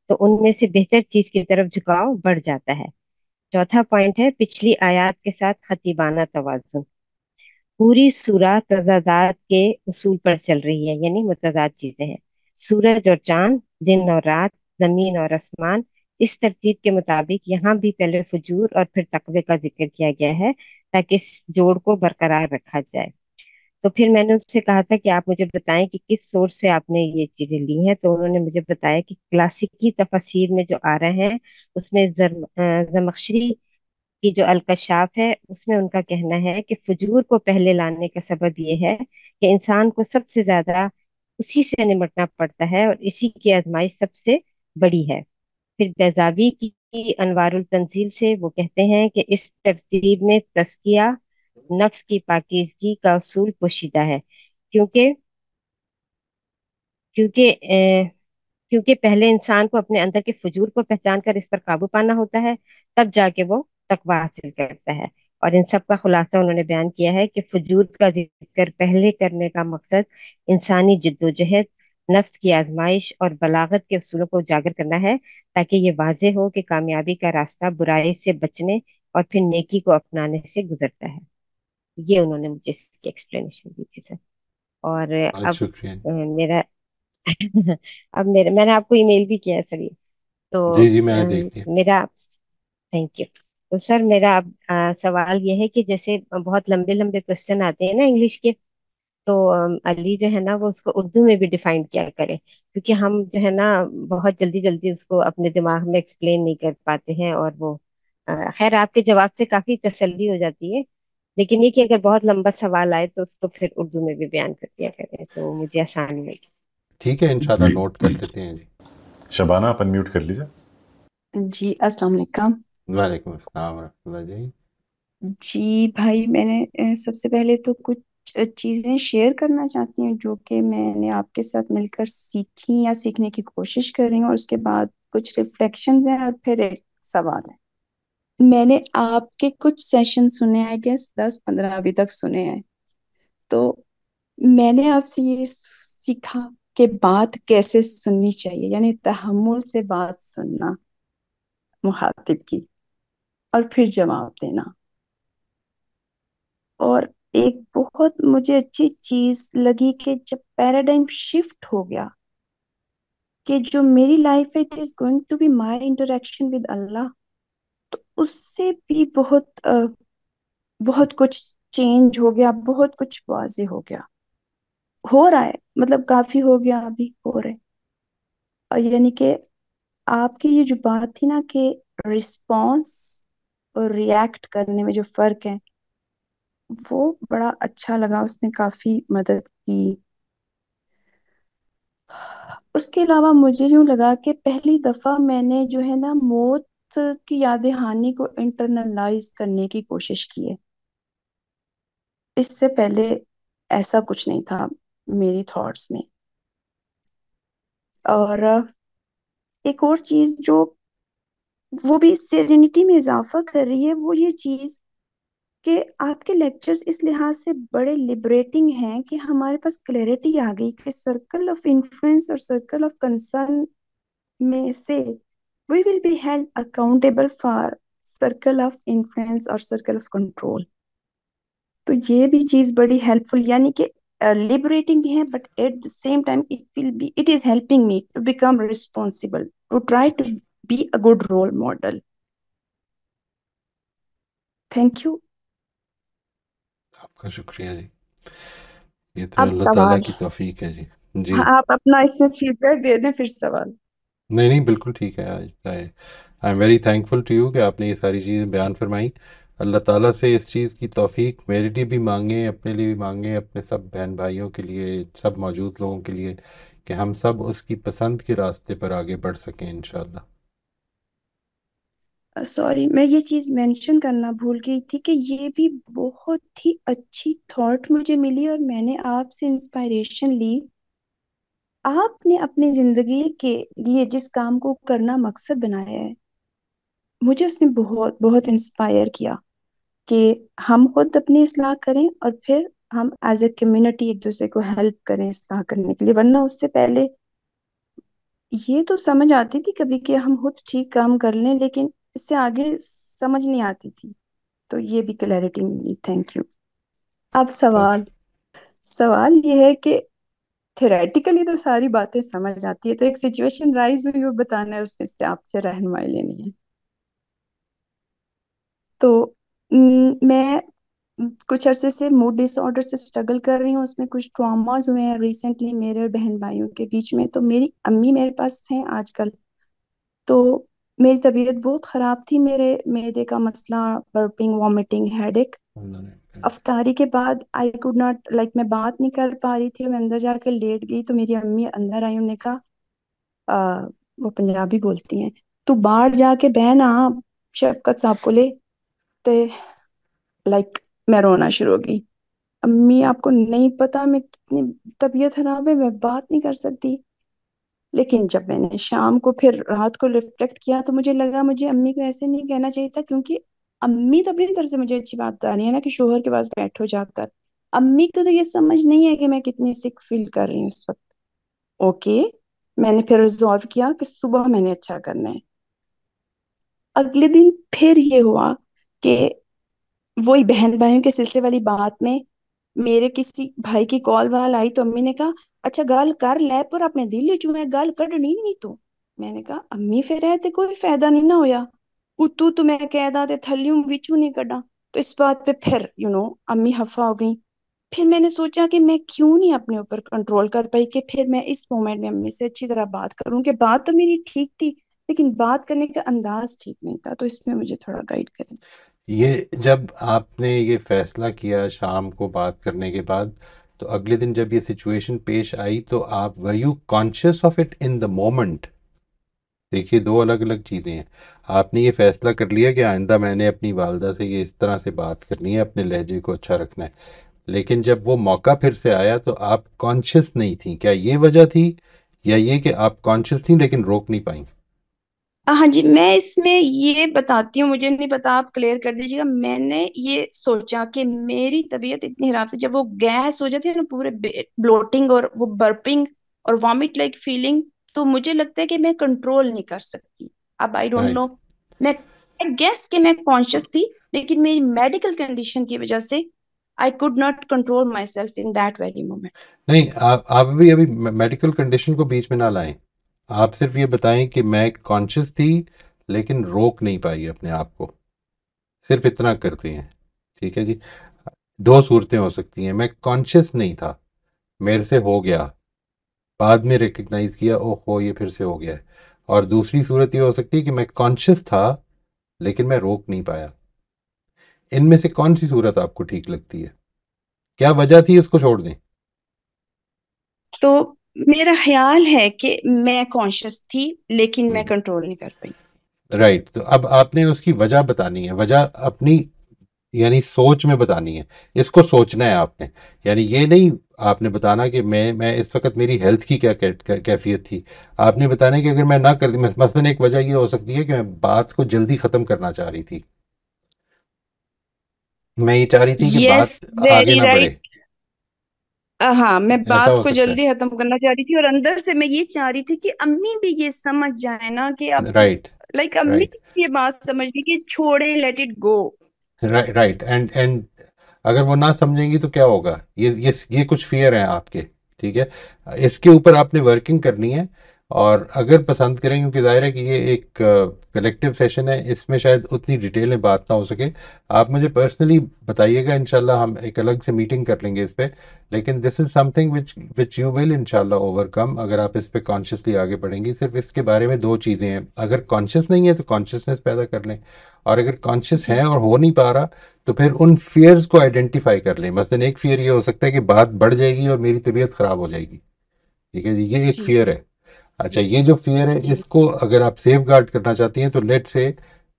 تو ان میں سے بہتر چیز کی طرف جھکاؤ بڑھ جاتا ہے. چوتھا پوائنٹ ہے پچھلی آیات کے ساتھ خطیبانہ توازن. پوری سورہ تضادات کے اصول پر چل رہی ہے، یعنی متضاد چیزیں ہیں. سورج اور چاند، دن اور رات، زمین اور آسمان، اس ترتیب کے مطابق یہاں بھی پہلے فجور اور پھر تقوی کا ذکر کیا گیا ہے تاکہ اس جوڑ کو برقرار رکھا جائے. تو پھر میں نے اس سے کہا تھا کہ آپ مجھے بتائیں کہ کس سورس سے آپ نے یہ چیزیں لی ہیں. تو انہوں نے مجھے بتایا کہ کلاسیکی تفاسیر میں جو آ رہے ہیں اس میں زمخشری کی جو الکشاف ہے اس میں ان کا کہنا ہے کہ فجور کو پہلے لانے کا سبب یہ ہے کہ انسان کو سب سے زیادہ اسی سے نمٹنا پڑتا ہے اور اسی کی آزمائش سب سے بڑی ہے. پھر بیضاوی کی انوار التنزیل سے وہ کہتے ہیں کہ اس ترتیب میں تزکیہ نفس کی پاکیزگی کا اصول پوشیدہ ہے، کیونکہ کیونکہ کیونکہ پہلے انسان کو اپنے اندر کے فجور کو پہچان کر اس پر قابو پانا ہوتا ہے، تب جا کے وہ تقویٰ حاصل کرتا ہے. اور ان سب کا خلاصہ انہوں نے بیان کیا ہے کہ فجور کا ذکر پہلے کرنے کا مقصد انسانی جد و جہد، نفس کی آزمائش اور بلاغت کے اصولوں کو اجاگر کرنا ہے تاکہ یہ واضح ہو کہ کامیابی کا راستہ برائی سے بچنے اور پھر نیکی کو اپنانے سے گزرتا ہے. یہ انہوں نے مجھے اس کی ایکسپلینیشن دی تھی سر. اور بہت اب شکریہ. میرا میں نے آپ کو ای میل بھی کیا ہے سر یہ. تو جی جی، میں نے دیکھ لیا. میرا، تھینک یو. تو سر میرا اب سوال یہ ہے کہ جیسے بہت لمبے لمبے کوشچن آتے ہیں نا انگلش کے، تو علی جو ہے نا وہ اس کو اردو میں بھی ڈیفائن کیا کرے، کیونکہ ہم جو ہے نا بہت جلدی جلدی اس کو اپنے دماغ میں ایکسپلین نہیں کر پاتے ہیں. اور وہ خیر آپ کے جواب سے کافی تسلی ہو جاتی ہے، لیکن یہ کہ اگر بہت لمبا سوال آئے تو اس کو پھر اردو میں بھی بیان کر دیا کریں تو مجھے آسانی لگے. ٹھیک ہے، انشاءاللہ نوٹ کر لیتے ہیں. جی شبانہ آپ انمیوٹ کر لیجیے. جی السلام علیکم. وعلیکم السلام ورحمۃ اللہ. جی جی بھائی، میں نے سب سے پہلے تو کچھ چیزیں شیئر کرنا چاہتی ہوں جو کہ میں نے آپ کے ساتھ مل کر سیکھی یا سیکھنے کی کوشش کر رہی ہوں، اور اس کے بعد کچھ ریفلیکشنز ہیں اور پھر ایک سوال ہے. میں نے آپ کے کچھ سیشن سنے ہیں، گیس 10-15 ابھی تک سنے ہیں. تو میں نے آپ سے یہ سیکھا کہ بات کیسے سننی چاہیے، یعنی تحمل سے بات سننا مخاطب کی اور پھر جواب دینا. اور ایک بہت مجھے اچھی چیز لگی کہ جب پیراڈائم شفٹ ہو گیا کہ جو میری لائف ہے it is going to be my interaction with اللہ، تو اس سے بھی بہت کچھ چینج ہو گیا، بہت کچھ واضح ہو گیا، ہو رہا ہے، مطلب کافی ہو گیا، ابھی ہو رہا ہے. اور یعنی کہ آپ کی یہ جو بات تھی نا کہ رسپانس اور ریئیکٹ کرنے میں جو فرق ہے، وہ بڑا اچھا لگا، اس نے کافی مدد کی. اس کے علاوہ مجھے یوں لگا کہ پہلی دفعہ میں نے جو ہے نا موت کی یاد دہانی کو انٹرنلائز کرنے کی کوشش کی ہے. اس سے پہلے ایسا کچھ نہیں تھا میری تھاٹس میں. اور ایک اور چیز جو وہ بھی سیرینٹی میں اضافہ کر رہی ہے، وہ یہ چیز کہ آپ کے لیکچرز اس لحاظ سے بڑے لبریٹنگ ہیں کہ ہمارے پاس کلیئرٹی آ گئی کہ سرکل آف انفلوئنس اور سرکل آف کنسرن میں سے we will be held accountable for circle of influence اور circle of control. تو یہ بھی چیز بڑی ہیلپ فل، یعنی کہ liberating بھی ہے، but at the same time it is helping me to become responsible, to try to be a good role model. Thank you. آپ کا شکریہ جی. یہ تو اب اللہ تعالیٰ سوال، کی توفیق ہے جی. جی ہاں آپ اپنا اس میں فیڈ بیک دے دیں پھر سوال. نہیں نہیں بالکل ٹھیک ہے. I am very thankful to you کہ آپ نے یہ ساری چیزیں بیان فرمائیں. اللہ تعالیٰ سے اس چیز کی توفیق میرے لیے بھی مانگیں، اپنے لیے بھی مانگیں، اپنے سب بہن بھائیوں کے لیے، سب موجود لوگوں کے لیے، کہ ہم سب اس کی پسند کے راستے پر آگے بڑھ سکیں انشاءاللہ. سوری، میں یہ چیز مینشن کرنا بھول گئی تھی کہ یہ بھی بہت ہی اچھی تھاٹ مجھے ملی اور میں نے آپ سے انسپائریشن لی. آپ نے اپنی زندگی کے لیے جس کام کو کرنا مقصد بنایا ہے، مجھے اس نے بہت بہت انسپائر کیا کہ ہم خود اپنی اصلاح کریں اور پھر ہم ایز اے کمیونٹی ایک دوسرے کو ہیلپ کریں اصلاح کرنے کے لیے. ورنہ اس سے پہلے یہ تو سمجھ آتی تھی کبھی کہ ہم خود ٹھیک کام کر لیں، لیکن اس سے آگے سمجھ نہیں آتی تھی. تو یہ بھی کلیئرٹی ملی. Thank you. اب سوال یہ ہے کہ تھیوریٹیکلی تو ساری باتیں سمجھ آتی ہے، تو ایک سچویشن رائز ہوئی وہ بتانا ہے، اس میں سے آپ سے رہنمائی لینی ہے. تو میں کچھ عرصے سے موڈ ڈس آرڈر سے اسٹرگل کر رہی ہوں، اس میں کچھ ٹراماز ہوئے ہیں ریسنٹلی میرے اور بہن بھائیوں کے بیچ میں. تو میری امی میرے پاس ہیں آج کل، تو میری طبیعت بہت خراب تھی، میرے معدے کا مسئلہ، برپنگ، وامٹنگ، ہیڈ ایک. افطاری کے بعد آئی کوڈ ناٹ لائک میں بات نہیں کر پا رہی تھی، میں اندر جا کے لیٹ گئی. تو میری امی اندر آئی، انہوں نے کہا وہ پنجابی بولتی ہیں، تو باہر جا کے بہن آ شفقت صاحب کو لے. تے لائک میں رونا شروع ہو گئی. امی آپ کو نہیں پتا میں کتنی طبیعت خراب ہے، میں بات نہیں کر سکتی. لیکن جب میں نے شام کو پھر رات کو ریفلیکٹ کیا تو مجھے لگا مجھے امی کو ایسے نہیں کہنا چاہیے تھا، کیونکہ امی تو اپنی طرف سے مجھے اچھی بات بتا رہی ہے نا کہ شوہر کے پاس بیٹھو جا کر. امی کو تو یہ سمجھ نہیں ہے کہ میں کتنی سک فیل کر رہی ہوں اس وقت. اوکے، میں نے پھر ریزولو کیا کہ صبح میں نے اچھا کرنا ہے. اگلے دن پھر یہ ہوا کہ وہی بہن بھائیوں کے سلسلے والی بات میں میرے کسی بھائی کی کال وال آئی، تو امی نے کہا اچھا گال کر لے پر اپنے دل چ گال کڈنی نہیں تو. میں نے کہا امی پھر ہے کوئی فائدہ نہیں نہ ہویا، اتو تو میں کہہ دا تے تھلیوں بچوں نہیں کڈا. تو اس بات پہ پھر امی خفا ہو گئی. پھر میں نے سوچا کہ میں کیوں نہیں اپنے اوپر کنٹرول کر پائی کہ پھر میں اس مومنٹ میں امی سے اچھی طرح بات کروں، کہ بات تو میری ٹھیک تھی لیکن بات کرنے کا انداز ٹھیک نہیں تھا. تو اس میں مجھے تھوڑا گائیڈ کریں. یہ جب آپ نے یہ فیصلہ کیا شام کو بات کرنے کے بعد، تو اگلے دن جب یہ سچویشن پیش آئی تو آپ were you conscious of it in the moment؟ دیکھیے دو الگ الگ چیزیں ہیں. آپ نے یہ فیصلہ کر لیا کہ آئندہ میں نے اپنی والدہ سے یہ اس طرح سے بات کرنی ہے، اپنے لہجے کو اچھا رکھنا ہے. لیکن جب وہ موقع پھر سے آیا تو آپ کانشیس نہیں تھیں. کیا یہ وجہ تھی یا یہ کہ آپ کانشیس تھیں لیکن روک نہیں پائیں؟ ہاں جی، میں اس میں یہ بتاتی ہوں، مجھے نہیں پتا، آپ کلیئر کر دیجیے گا. میں نے یہ سوچا کہ میری طبیعت اتنی خراب تھی، جب وہ گیس ہو جاتی ہے نا پورے بلوٹنگ اور وہ برپنگ اور وامٹ لائک فیلنگ، تو مجھے لگتا ہے کہ میں کنٹرول نہیں کر سکتی. اب آئی ڈونٹ رائٹ. نو، میں گیس کہ میں کانشیس تھی، لیکن میری میڈیکل کنڈیشن کی وجہ سے I could not control my self in that very moment. نہیں، آپ ابھی میڈیکل کنڈیشن کو بیچ میں نہ لائیں. آپ صرف یہ بتائیں کہ میں کانشیس تھی لیکن روک نہیں پائی اپنے آپ کو، صرف اتنا کرتے ہیں. ٹھیک ہے جی. دو صورتیں ہو سکتی ہیں: میں کانشیس نہیں تھا، میرے سے ہو گیا، بعد میں ریکگنائز کیا او ہو یہ پھر سے ہو گیا ہے. اور دوسری صورت یہ ہو سکتی ہے کہ میں کانشیس تھا لیکن میں روک نہیں پایا. ان میں سے کون سی صورت آپ کو ٹھیک لگتی ہے؟ کیا وجہ تھی اس کو چھوڑ دیں. تو میرا خیال ہے کہ میں کانشیس تھی لیکن میں ہوں، کنٹرول نہیں کر پائی. رائٹ. تو اب آپ نے اس کی وجہ بتانی ہے، وجہ اپنی یعنی سوچ میں بتانی ہے. اس کو سوچنا ہے آپ نے. یعنی یہ نہیں آپ نے بتانا کہ میں اس وقت میری ہیلتھ کی کیا کیفیت تھی. آپ نے بتانا ہے کہ اگر میں نہ کرتی، مثلاً ایک وجہ یہ ہو سکتی ہے کہ میں بات کو جلدی ختم کرنا چاہ رہی تھی، میں یہ چاہ رہی تھی کہ یس، بات آگے ویری نہ بڑھے. رائٹ. ہاں، میں ایسا بات ہو کو سکتا جلدی ختم کرنا چاہ رہی تھی، اور اندر سے میں یہ چاہ رہی تھی کہ امی بھی یہ سمجھ جائے نا کہ ہے. اب رائٹ. لائک امی رائٹ. بھی یہ بات سمجھ گئی کہ چھوڑے، late it go. Right. And اگر وہ نہ سمجھیں گی تو کیا ہوگا؟ یہ کچھ فیئر ہیں آپ کے. ٹھیک ہے. اس کے اوپر آپ نے ورکنگ کرنی ہے. اور اگر پسند کریں، کیونکہ ظاہر ہے کہ یہ ایک کلیکٹیو سیشن ہے، اس میں شاید اتنی ڈیٹیل میں بات نہ ہو سکے. آپ مجھے پرسنلی بتائیے گا، انشاءاللہ ہم ایک الگ سے میٹنگ کر لیں گے اس پہ. لیکن دس از some thing which you will انشاءاللہ اوور کم، اگر آپ اس پہ کانشیسلی آگے بڑھیں گی. صرف اس کے بارے میں دو چیزیں ہیں: اگر کانشیس نہیں ہے تو کانشیسنیس پیدا کر لیں، اور اگر کانشیس جی ہیں اور ہو نہیں پا رہا تو پھر ان فیئرز کو آئیڈینٹیفائی کر لیں. مثلاً ایک فیئر یہ ہو سکتا ہے کہ بات بڑھ جائے گی اور میری طبیعت خراب ہو جائے گی. ٹھیک ہے جی، یہ ایک جی فیئر ہے. اچھا، یہ جو فیئر ہے جی اس کو اگر آپ سیف گارڈ کرنا چاہتی ہیں تو let's say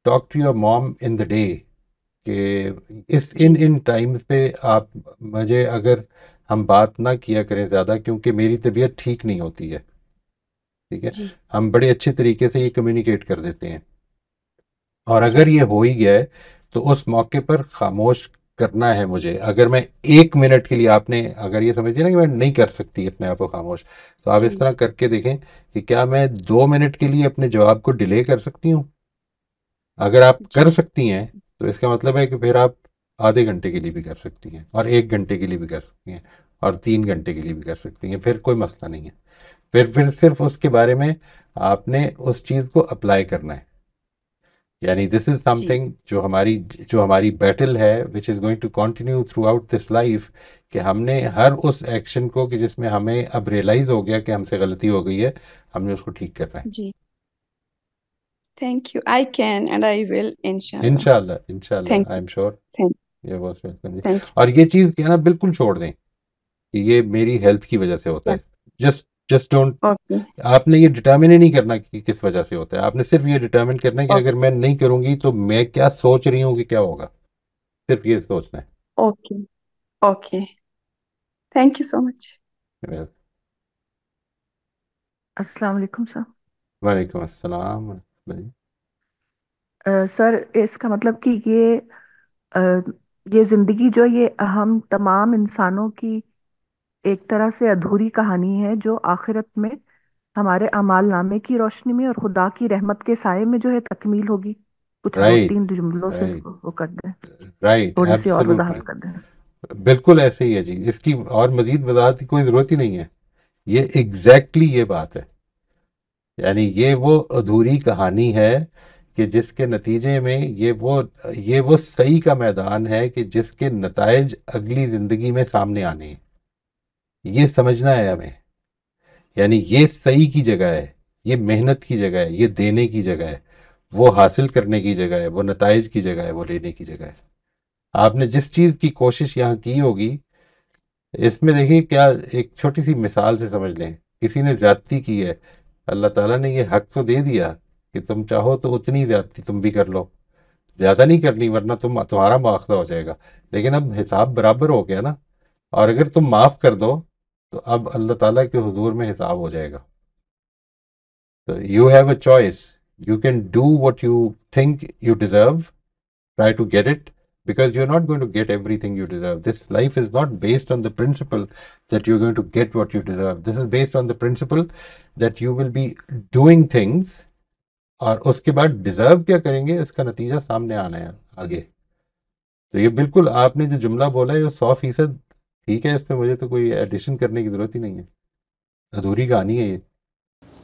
talk to your mom in the day, کہ جی ان ٹائمز پہ آپ مجھے اگر ہم بات نہ کیا کریں زیادہ، کیونکہ میری طبیعت ٹھیک نہیں ہوتی ہے. ٹھیک ہے. جی ہم بڑے اچھے طریقے سے یہ جی کمیونیکیٹ کر دیتے ہیں. اور جی اگر یہ ہو ہی گیا ہے تو اس موقع پر خاموش کرنا ہے مجھے. اگر میں 1 منٹ کے لیے، آپ نے اگر یہ سمجھیے نا کہ میں نہیں کر سکتی اپنے آپ کو خاموش، تو آپ اس جی طرح کر کے دیکھیں کہ کیا میں 2 منٹ کے لیے اپنے جواب کو ڈیلے کر سکتی ہوں. اگر آپ جی کر سکتی ہیں تو اس کا مطلب ہے کہ پھر آپ آدھے گھنٹے کے لیے بھی کر سکتی ہیں، اور 1 گھنٹے کے لیے بھی کر سکتی ہیں، اور 3 گھنٹے کے لیے بھی کر سکتی ہیں. پھر کوئی مسئلہ نہیں ہے. پھر صرف اس کے بارے میں آپ نے اس چیز کو اپلائی کرنا ہے. یعنی دس از سم جی تھنگ جو ہماری بیٹل ہے which is going to continue throughout this life, کہ ہم نے ہر اس ایکشن کو کہ جس میں ہمیں اب ریئلائز ہو گیا کہ ہم سے غلطی ہو گئی ہے، ہم نے اس کو ٹھیک کرنا ہے. جی. Thank you. I can and I will انشاءاللہ. انشاءاللہ. انشاءاللہ thank I you. Am sure. Thank یہ بہت ویلکم جی. تھینک اور یہ چیز کہنا بالکل چھوڑ دیں کہ یہ میری ہیلتھ کی وجہ سے ہوتا یو. ہے. Just don't. اوکے. آپ نے یہ ڈٹرمن ہی نہیں کرنا کہ کس وجہ سے ہوتا ہے. آپ نے صرف یہ ڈٹرمن کرنا ہے کہ اگر میں نہیں کروں گی تو میں کیا سوچ رہی ہوں کہ کیا ہوگا. صرف یہ سوچنا okay. Okay. Thank you so much. ہے. السلام علیکم سر. وعلیکم السلام ورحمۃ اللہ جی. سر اس کا مطلب کہ یہ زندگی جو یہ ہم تمام انسانوں کی ایک طرح سے ادھوری کہانی ہے، جو آخرت میں ہمارے اعمال نامے کی روشنی میں اور خدا کی رحمت کے سائے میں جو ہے تکمیل ہوگی. کچھ دو رائٹ. تین جملوں سے اس رائٹ. کو وہ کر دیں، رائٹ. تھوڑی سی اور ایبسلیوٹلی. وضاحت کر دیں. بالکل ایسے ہی ہے جی. اس کی اور مزید وضاحت کی کوئی ضرورت ہی نہیں ہے. یہ ایگزیکٹلی یہ بات ہے. یعنی یہ وہ ادھوری کہانی ہے کہ جس کے نتیجے میں یہ وہ صحیح کا میدان ہے کہ جس کے نتائج اگلی زندگی میں سامنے آنے ہیں. یہ سمجھنا ہے ہمیں. یعنی یہ صحیح کی جگہ ہے، یہ محنت کی جگہ ہے، یہ دینے کی جگہ ہے، وہ حاصل کرنے کی جگہ ہے، وہ نتائج کی جگہ ہے، وہ لینے کی جگہ ہے. آپ نے جس چیز کی کوشش یہاں کی ہوگی، اس میں دیکھیے کیا، ایک چھوٹی سی مثال سے سمجھ لیں. کسی نے زیادتی کی ہے، اللہ تعالیٰ نے یہ حق تو دے دیا کہ تم چاہو تو اتنی زیادتی تم بھی کر لو. زیادہ نہیں کرنی ورنہ تمہارا مواخذہ ہو جائے گا. لیکن اب حساب برابر ہو گیا نا. اور اگر تم معاف کر دو تو اب اللہ تعالیٰ کے حضور میں حساب ہو جائے گا. تو you have a choice You can do what you think you deserve, try to get it, because you're not going to get everything you deserve. This life is not based on the principle that you're going to get what you deserve. This is based on the principle that you will be doing things, اور اس کے بعد deserve کیا کریں گے اس کا نتیجہ سامنے آنا ہے آگے. تو یہ بالکل آپ نے جو جملہ بولا ہے یہ 100% ٹھیک ہے. اس پہ مجھے تو کوئی ایڈیشن کرنے کی ضرورت ہی نہیں ہے. ادھوری کہانی ہے یہ.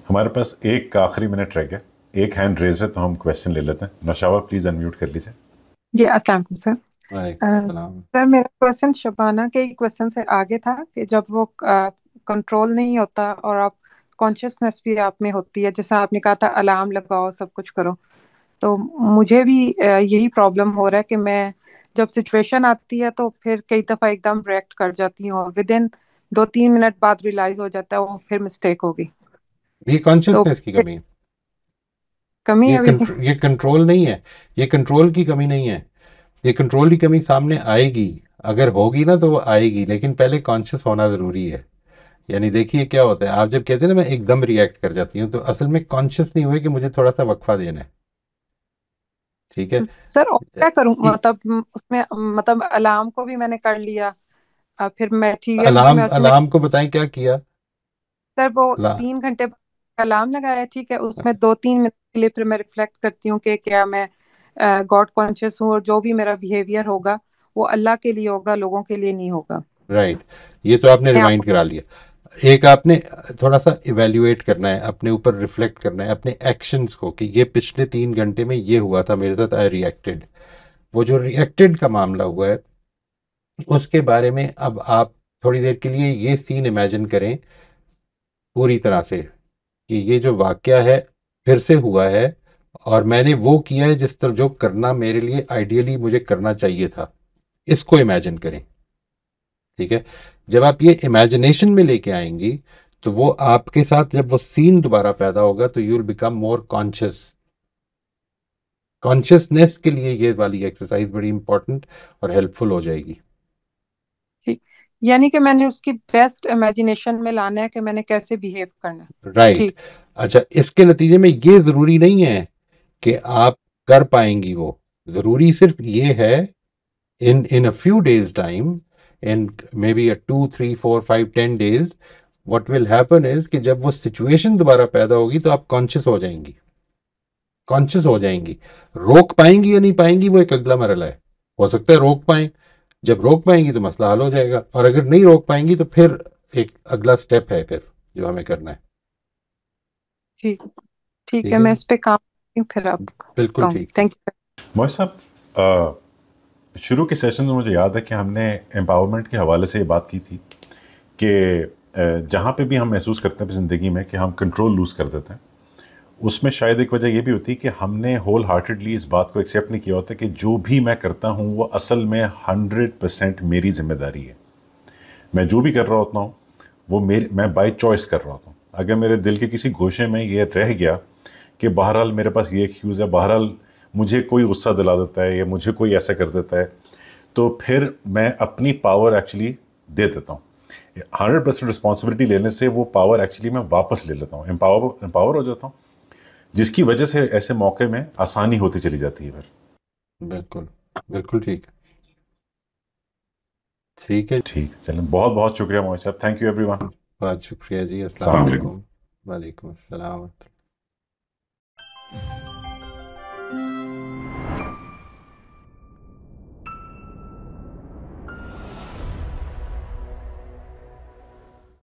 ہمارے پاس ایک آخری منٹ رہ گیا. ایک ہینڈ ریز ہے تو ہم کویسچن لے لیتے ہیں. نوشابہ پلیز انمیوٹ کر لیجیے. جی السلام علیکم سر. وعلیکم السلام. سر میرا کویشچن شبانہ کے کویشچن سے آگے تھا کہ جب وہ کنٹرول نہیں ہوتا اور آپ کانشیسنیس بھی آپ میں ہوتی ہے، جیسا آپ نے کہا تھا الارم لگاؤ سب کچھ کرو، تو مجھے بھی یہی پرابلم ہو رہا ہے کہ میں جب سچویشن آتی ہے تو پھر کئی دفعہ ایک دم ریئیکٹ کر جاتی ہوں اور ود ان 2-3 منٹ بعد ریئلائز ہو جاتا ہے وہ پھر مسٹیک ہوگی. یہ کانشیسنیس کی کمی ہے. کمی ابھی یہ کنٹرول نہیں ہے. یہ کنٹرول کی کمی نہیں ہے. یہ کنٹرول کی کمی سامنے آئے گی، اگر ہوگی نا تو وہ آئے گی، لیکن پہلے کانشیس ہونا ضروری ہے. یعنی دیکھیے کیا ہوتا ہے، آپ جب کہتے ہیں نا میں ایک دم ریئیکٹ کر جاتی ہوں، تو اصل میں کانشیس نہیں ہوئے کہ مجھے تھوڑا سا وقفہ دینا ہے. ٹھیک ہے سر کیا کروں، مطلب اس میں مطلب الارم کو بھی میں نے کر لیا، پھر میٹیریل بھی میں اس میں الارم کو بتائیں کیا کیا. سر وہ 3 گھنٹے الارم لگایا، ٹھیک ہے، اس میں 2-3 منٹ کے لیے پھر میں ریفلیکٹ کرتی ہوں کہ کیا میں گاڈ کانشیس ہوں اور جو بھی میرا بیہیویئر ہوگا وہ اللہ کے لیے ہوگا، لوگوں کے لیے نہیں ہوگا. رائٹ، یہ تو آپ نے ریمائنڈ کرا لیا. ایک آپ نے تھوڑا سا ایویلیویٹ کرنا ہے، اپنے اوپر ریفلیکٹ کرنا ہے اپنے ایکشنز کو کہ یہ پچھلے 3 گھنٹے میں یہ ہوا تھا میرے ساتھ، آئی ریئیکٹڈ. وہ جو ریئیکٹڈ کا معاملہ ہوا ہے اس کے بارے میں اب آپ تھوڑی دیر کے لیے یہ سین امیجن کریں پوری طرح سے کہ یہ جو واقعہ ہے پھر سے ہوا ہے اور میں نے وہ کیا ہے جس طرح جو کرنا میرے لیے آئیڈیلی مجھے کرنا چاہیے تھا. اس کو امیجن کریں. ٹھیک ہے، جب آپ یہ امیجنیشن میں لے کے آئیں گی تو وہ آپ کے ساتھ جب وہ سین دوبارہ پیدا ہوگا تو you will become more conscious. Consciousness کے لیے یہ والی ایکسرسائز بڑی امپورٹنٹ اور ہیلپ فل ہو جائے گی. یعنی کہ میں نے اس کی بیسٹ امیجنیشن میں لانا ہے کہ میں نے کیسے بیہیو کرنا ہے. رائٹ. ٹھیک. اچھا، اس کے نتیجے میں یہ ضروری نہیں ہے کہ آپ کر پائیں گی. وہ ضروری صرف یہ ہے in a few days time, in maybe a 2 3 4 5 10 days, what will happen is کہ جب وہ سچویشن دوبارہ پیدا ہوگی تو آپ کانشیس ہو جائیں گی. کانشیس ہو جائیں گی. روک پائیں گی یا نہیں پائیں گی وہ ایک اگلا مرحلہ ہے. ہو سکتا ہے روک پائیں. جب روک پائیں گی تو مسئلہ حل ہو جائے گا، اور اگر نہیں روک پائیں گی تو پھر ایک اگلا سٹیپ ہے پھر جو ہمیں کرنا ہے. ٹھیک ہے، میں اس پہ کام کرتی ہوں پھر آپ. بالکل ٹھیک. Thank you. موہد صاحب، شروع کے سیشن میں مجھے یاد ہے کہ ہم نے امپاورمنٹ کے حوالے سے یہ بات کی تھی کہ جہاں پہ بھی ہم محسوس کرتے ہیں اپنی زندگی میں کہ ہم کنٹرول لوز کر دیتے ہیں، اس میں شاید ایک وجہ یہ بھی ہوتی ہے کہ ہم نے ہول ہارٹیڈلی اس بات کو ایکسیپٹ نہیں کیا ہوتا کہ جو بھی میں کرتا ہوں وہ اصل میں 100% میری ذمہ داری ہے. میں جو بھی کر رہا ہوتا ہوں وہ میں بائی چوائس کر رہا ہوتا ہوں. اگر میرے دل کے کسی گوشے میں یہ رہ گیا کہ بہرحال میرے پاس یہ ایکسکیوز ہے، بہرحال مجھے کوئی غصہ دلا دیتا ہے یا مجھے کوئی ایسا کر دیتا ہے، تو پھر میں اپنی پاور ایکچولی دے دیتا ہوں. 100% رسپانسبلٹی لینے سے وہ پاور ایکچولی میں واپس لے لیتا ہوں، امپاور ہو جاتا ہوں، جس کی وجہ سے ایسے موقع میں آسانی ہوتی چلی جاتی ہے. پھر بالکل بالکل ٹھیک ٹھیک ہے. ٹھیک، چلیں، بہت بہت شکریہ موہد صاحب. Thank you every one. بہت شکریہ جی. السلام علیکم. وعلیکم السلام.